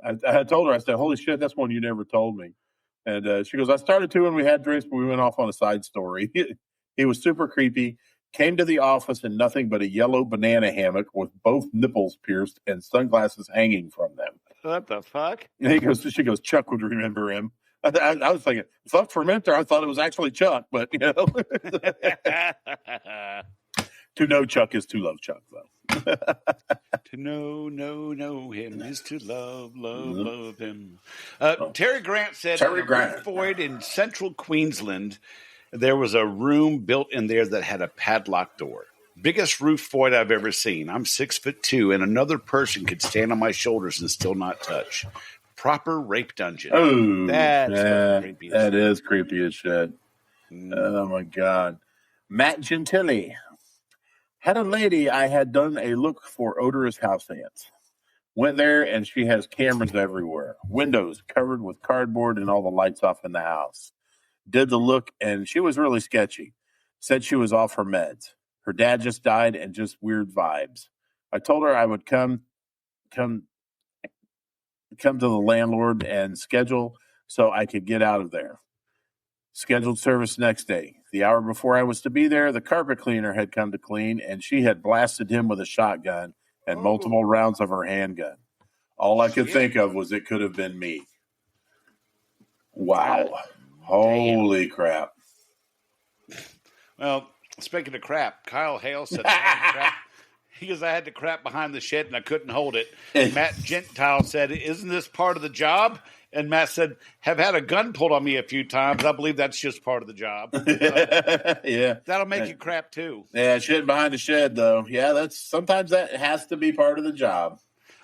I told her, I said, holy shit, that's one you never told me. And she goes, I started to when we had drinks, but we went off on a side story. He was super creepy. Came to the office in nothing but a yellow banana hammock with both nipples pierced and sunglasses hanging from them. What the fuck? And she goes, Chuck would remember him. I was thinking, fuck fermenter. I thought it was actually Chuck, but you know. To know Chuck is to love Chuck, though. To know him is to love him. Terry Grant said, Roof Void in central Queensland, there was a room built in there that had a padlock door. Biggest roof void I've ever seen. I'm 6'2", and another person could stand on my shoulders and still not touch. Proper rape dungeon. Oh, that's creepy. That is creepy as shit. Oh my God. Matt Gentili had a lady I had done a look for odorous house ants. Went there and she has cameras everywhere, windows covered with cardboard and all the lights off in the house. Did the look and she was really sketchy. Said she was off her meds. Her dad just died and just weird vibes. I told her I would come to the landlord and schedule so I could get out of there. Scheduled service next day. The hour before I was to be there, the carpet cleaner had come to clean, and she had blasted him with a shotgun and multiple rounds of her handgun. All I could think of was it could have been me. Wow. Holy crap. Well, speaking of crap, Kyle Hale said he goes, I had to crap behind the shed and I couldn't hold it. And Matt Gentile said, isn't this part of the job? And Matt said, have had a gun pulled on me a few times. I believe that's just part of the job. Yeah. That'll make you crap too. Yeah, shit behind the shed though. Yeah, sometimes that has to be part of the job.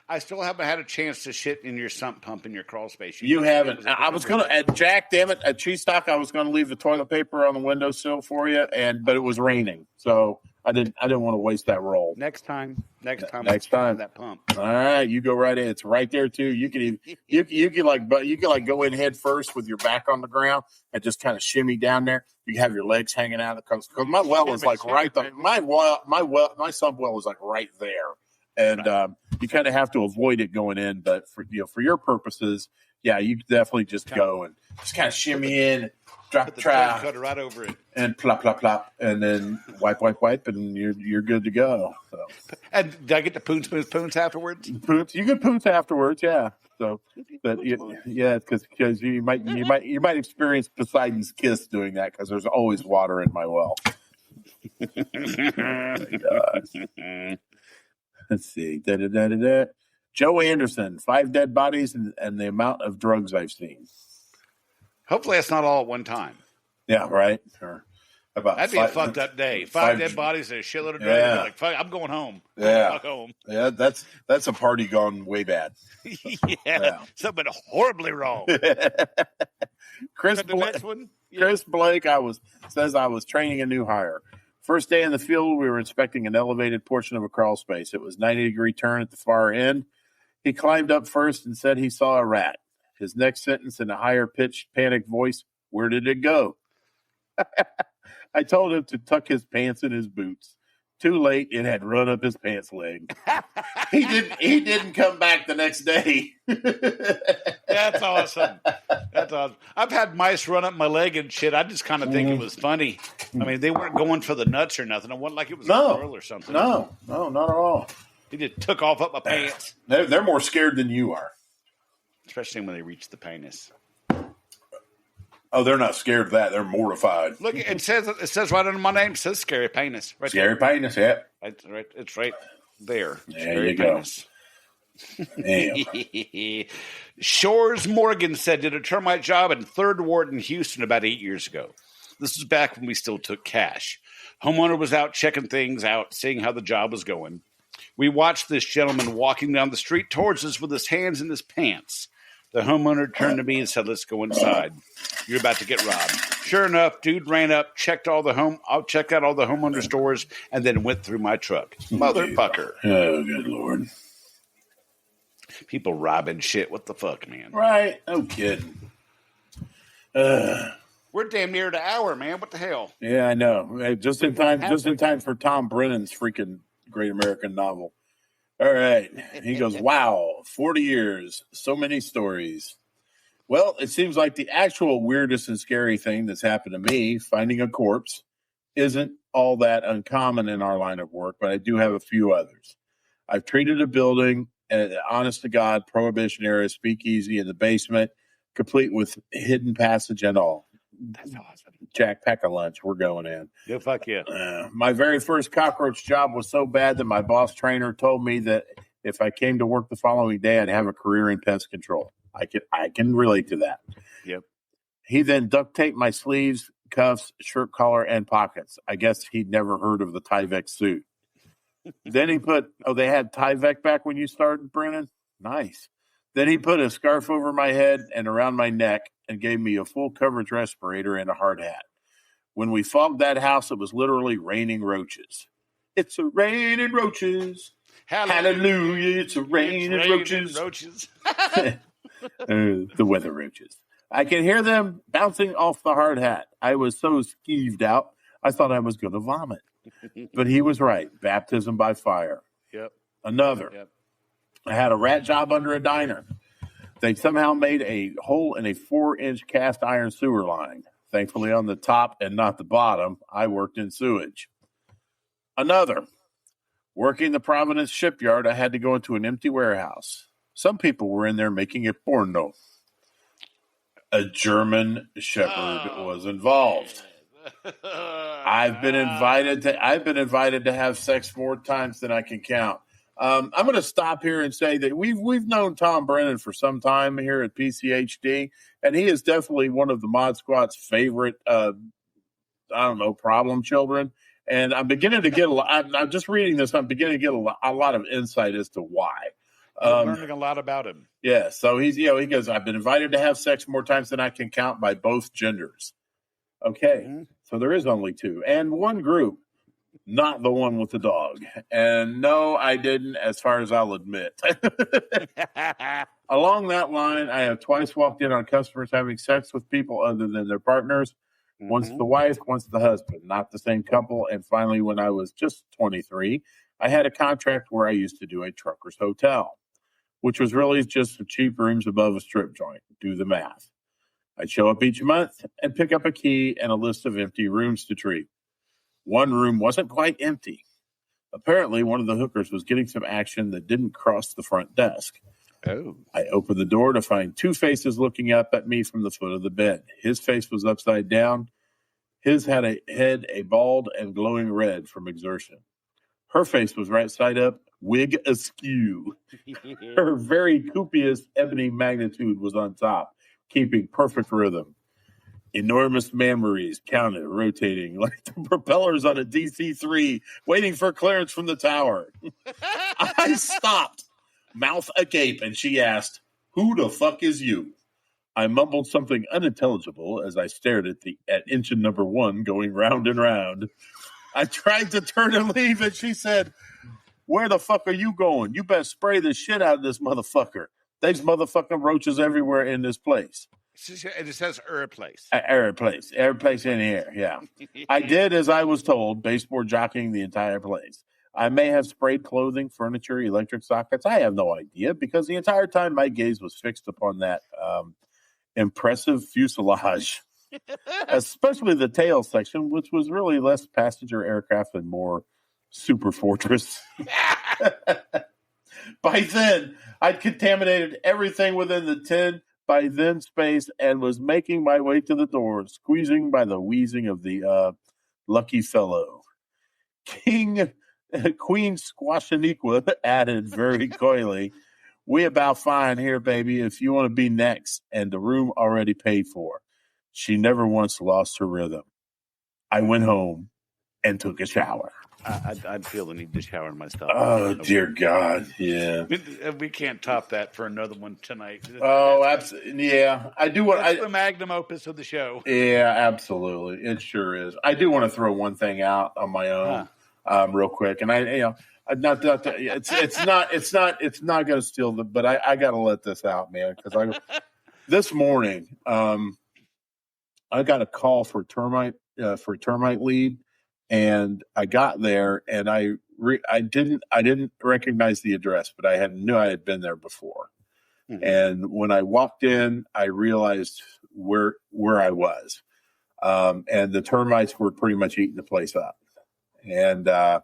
I still haven't had a chance to shit in your sump pump in your crawl space. You haven't. I was going to, Jack, damn it, at Cheese Stock, I was going to leave the toilet paper on the windowsill for you, but it was raining. So I didn't want to waste that roll. Next time. That pump. All right, you go right in. It's right there too. You can go in head first with your back on the ground and just kind of shimmy down there. You can have your legs hanging out because my well is like right there. My sump well is like right there, and you kind of have to avoid it going in. But for your purposes, yeah, you definitely just go and just kind of shimmy in. Drop the trowel, cut right over it, and plop, and then wipe, and you're good to go. So, and did I get the poons afterwards? You get poons afterwards, yeah. So, but yeah, because you might experience Poseidon's kiss doing that because there's always water in my well. Let's see, Joe Anderson, 5 dead bodies and the amount of drugs I've seen. Hopefully that's not all at one time. Yeah, right. Or that'd be a fucked up day. 5 dead bodies and a shitload of drugs. Yeah. Like, fuck, I'm going home. Yeah. Home. Yeah, that's a party gone way bad. Yeah. Something horribly wrong. Chris Blake says I was training a new hire. First day in the field, we were inspecting an elevated portion of a crawl space. It was 90-degree turn at the far end. He climbed up first and said he saw a rat. His next sentence in a higher-pitched, panicked voice, where did it go? I told him to tuck his pants in his boots. Too late. It had run up his pants leg. He didn't come back the next day. That's awesome. That's awesome. I've had mice run up my leg and shit. I just kind of think it was funny. I mean, they weren't going for the nuts or nothing. It wasn't like it was a girl or something. No, not at all. He just took off up my pants. They're more scared than you are. Especially when they reach the penis. Oh, they're not scared of that. They're mortified. Look, it says right under my name. It says scary penis. Right Scary there. penis, yeah. It's right there. There Scary you go. penis. Damn. Shores Morgan said did a termite job in 3rd Ward in Houston about 8 years ago. This was back when we still took cash. Homeowner was out checking things out, seeing how the job was going. We watched this gentleman walking down the street towards us with his hands in his pants. The homeowner turned to me and said, "Let's go inside. You're about to get robbed." Sure enough, dude ran up, checked out all the homeowner's doors, and then went through my truck. Motherfucker. Oh, good Lord. People robbing shit. What the fuck, man? Right. No kidding. We're damn near the hour, man. What the hell? Yeah, I know. Hey, just in time for Tom Brennan's freaking Great American Novel. All right. He goes, wow, 40 years, so many stories. Well, it seems like the actual weirdest and scary thing that's happened to me, finding a corpse, isn't all that uncommon in our line of work, but I do have a few others. I've treated a building, honest to God, prohibition era, speakeasy in the basement, complete with hidden passage and all. That's awesome. Jack, pack a lunch. We're going in. Yeah, fuck yeah. My very first cockroach job was so bad that my boss trainer told me that if I came to work the following day, I'd have a career in pest control. I can relate to that. Yep. He then duct taped my sleeves, cuffs, shirt collar, and pockets. I guess he'd never heard of the Tyvek suit. Then he they had Tyvek back when you started, Brennan? Nice. Then he put a scarf over my head and around my neck and gave me a full coverage respirator and a hard hat. When we fogged that house, it was literally raining roaches. It's a raining roaches. Hallelujah. It's a raining roaches. The weather roaches. I can hear them bouncing off the hard hat. I was so skeeved out, I thought I was going to vomit. But he was right. Baptism by fire. Yep. Another. Yep. I had a rat job under a diner. They somehow made a hole in a 4-inch cast iron sewer line. Thankfully on the top and not the bottom. I worked in sewage. Another. Working the Providence shipyard, I had to go into an empty warehouse. Some people were in there making a porno. A German shepherd was involved. I've been invited to have sex more times than I can count. I'm going to stop here and say that we've known Tom Brennan for some time here at PCHD, and he is definitely one of the Mod Squad's favorite, problem children. And I'm beginning to get I'm just reading this. I'm beginning to get a lot of insight as to why. Learning a lot about him. Yeah. So he goes, I've been invited to have sex more times than I can count by both genders. Okay. Mm-hmm. So there is only two and one group, not the one with the dog. And no, I didn't, as far as I'll admit. Along that line, I have twice walked in on customers having sex with people other than their partners. Mm-hmm. Once the wife, once the husband, not the same couple. And finally, when I was just 23, I had a contract where I used to do a trucker's hotel, which was really just some cheap rooms above a strip joint. Do the math. I'd show up each month and pick up a key and a list of empty rooms to treat. One room wasn't quite empty. Apparently, one of the hookers was getting some action that didn't cross the front desk. Oh. I opened the door to find two faces looking up at me from the foot of the bed. His face was upside down. His had a head bald and glowing red from exertion. Her face was right side up, wig askew. Her very copious ebony magnitude was on top, keeping perfect rhythm. Enormous mammaries counted, rotating like the propellers on a DC-3, waiting for clearance from the tower. I stopped, mouth agape, and she asked, "Who the fuck is you?" I mumbled something unintelligible as I stared at engine number 1 going round and round. I tried to turn and leave, and she said, "Where the fuck are you going? You better spray the shit out of this motherfucker. There's motherfucking roaches everywhere in this place." It says place. Every place in here. Yeah. I did as I was told, baseboard jockeying the entire place. I may have sprayed clothing, furniture, electric sockets. I have no idea because the entire time my gaze was fixed upon that impressive fuselage, especially the tail section, which was really less passenger aircraft and more super fortress. By then, I'd contaminated everything within the 10 by then space and was making my way to the door, squeezing by the wheezing of the lucky fellow. Queen Squashaniqua added very coyly, "We about fine here, baby, if you want to be next, and the room already paid for." She never once lost her rhythm. I went home and took a shower. I'd feel the need to shower myself. Oh, dear God. Yeah. We can't top that for another one tonight. Oh, absolutely. Yeah. I do want That's the magnum opus of the show. Yeah, absolutely. It sure is. I do want to throw one thing out on my own real quick. And it's not going to steal but I got to let this out, man, because this morning, I got a call for termite lead. And I got there, and I didn't recognize the address, but I knew I had been there before. Mm-hmm. And when I walked in, I realized where I was, and the termites were pretty much eating the place up. And I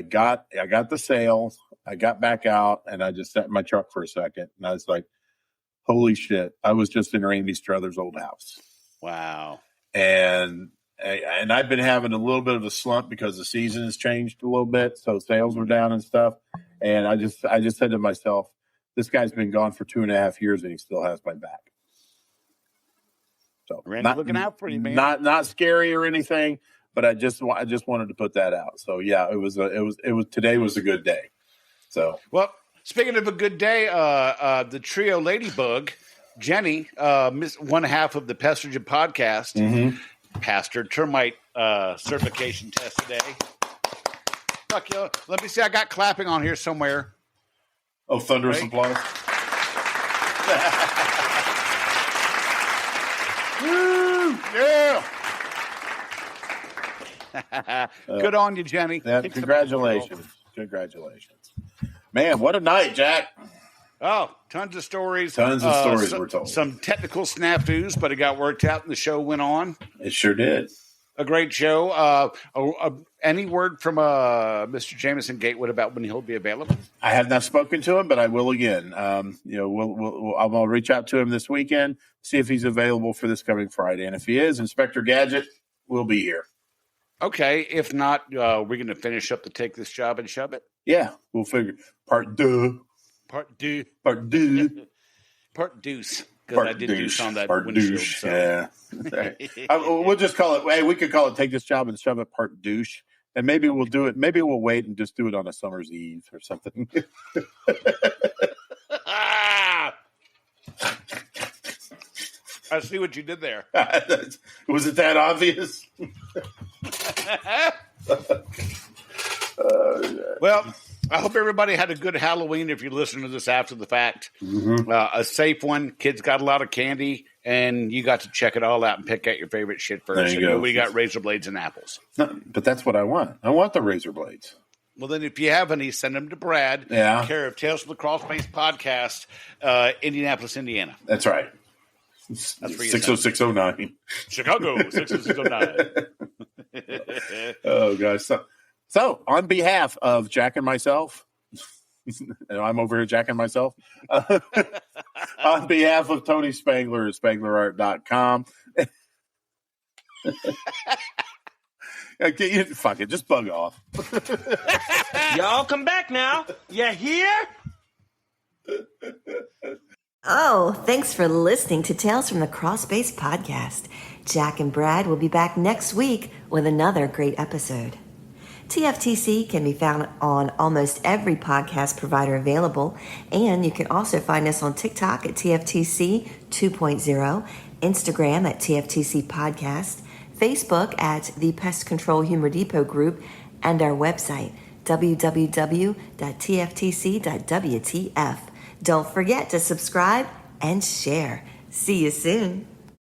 got the sale. I got back out, and I just sat in my truck for a second, and I was like, "Holy shit!" I was just in Randy Struthers' old house. Wow. And I've been having a little bit of a slump because the season has changed a little bit, so sales were down and stuff. And I just said to myself, this guy's been gone for 2.5 years and he still has my back. So Randy's looking out for you, man. Not scary or anything, but I just wanted to put that out. So yeah, today was a good day. So well, speaking of a good day, the trio Ladybug, Jenny, one half of the Pestergen podcast. Mm-hmm. Passed her termite certification test today. Fuck you. Let me see. I got clapping on here somewhere. Oh, thunderous applause. Woo! Yeah. Good on you, Jenny. Yeah, congratulations. Congratulations. Man, what a night, Jack. Oh, tons of stories. Tons of stories were told. Some technical snafus, but it got worked out and the show went on. It sure did. A great show. Any word from Mr. Jameson Gatewood about when he'll be available? I have not spoken to him, but I will again. I'll reach out to him this weekend, see if he's available for this coming Friday. And if he is, Inspector Gadget will be here. Okay. If not, we're going to finish up to Take This Job and Shove It. Yeah, we'll figure. Part Deuce. Because I did Deuce on that windshield. So. Yeah. We'll just call it, we could call it Take This Job and Shove It Part Douche. And maybe we'll do it. Maybe we'll wait and just do it on a summer's eve or something. I see what you did there. Was it that obvious? Well, I hope everybody had a good Halloween if you're listening to this after the fact. Mm-hmm. A safe one. Kids got a lot of candy, and you got to check it all out and pick out your favorite shit first. There you go. We got razor blades and apples. No, but that's what I want. I want the razor blades. Well, then if you have any, send them to Brad, care of Tales from the Crawl Space Podcast, Indianapolis, Indiana. That's right. That's 60609. Chicago, 60609. Oh, gosh. So, on behalf of Jack and myself, I'm over here jacking myself. On behalf of Tony Spangler at SpanglerArt.com. Fuck it, just bug off. Y'all come back now. You hear? Oh, thanks for listening to Tales from the Crawl Space Podcast. Jack and Brad will be back next week with another great episode. TFTC can be found on almost every podcast provider available, and you can also find us on TikTok at TFTC 2.0, Instagram at TFTC Podcast, Facebook at the Pest Control Humor Depot Group, and our website, www.tftc.wtf. Don't forget to subscribe and share. See you soon.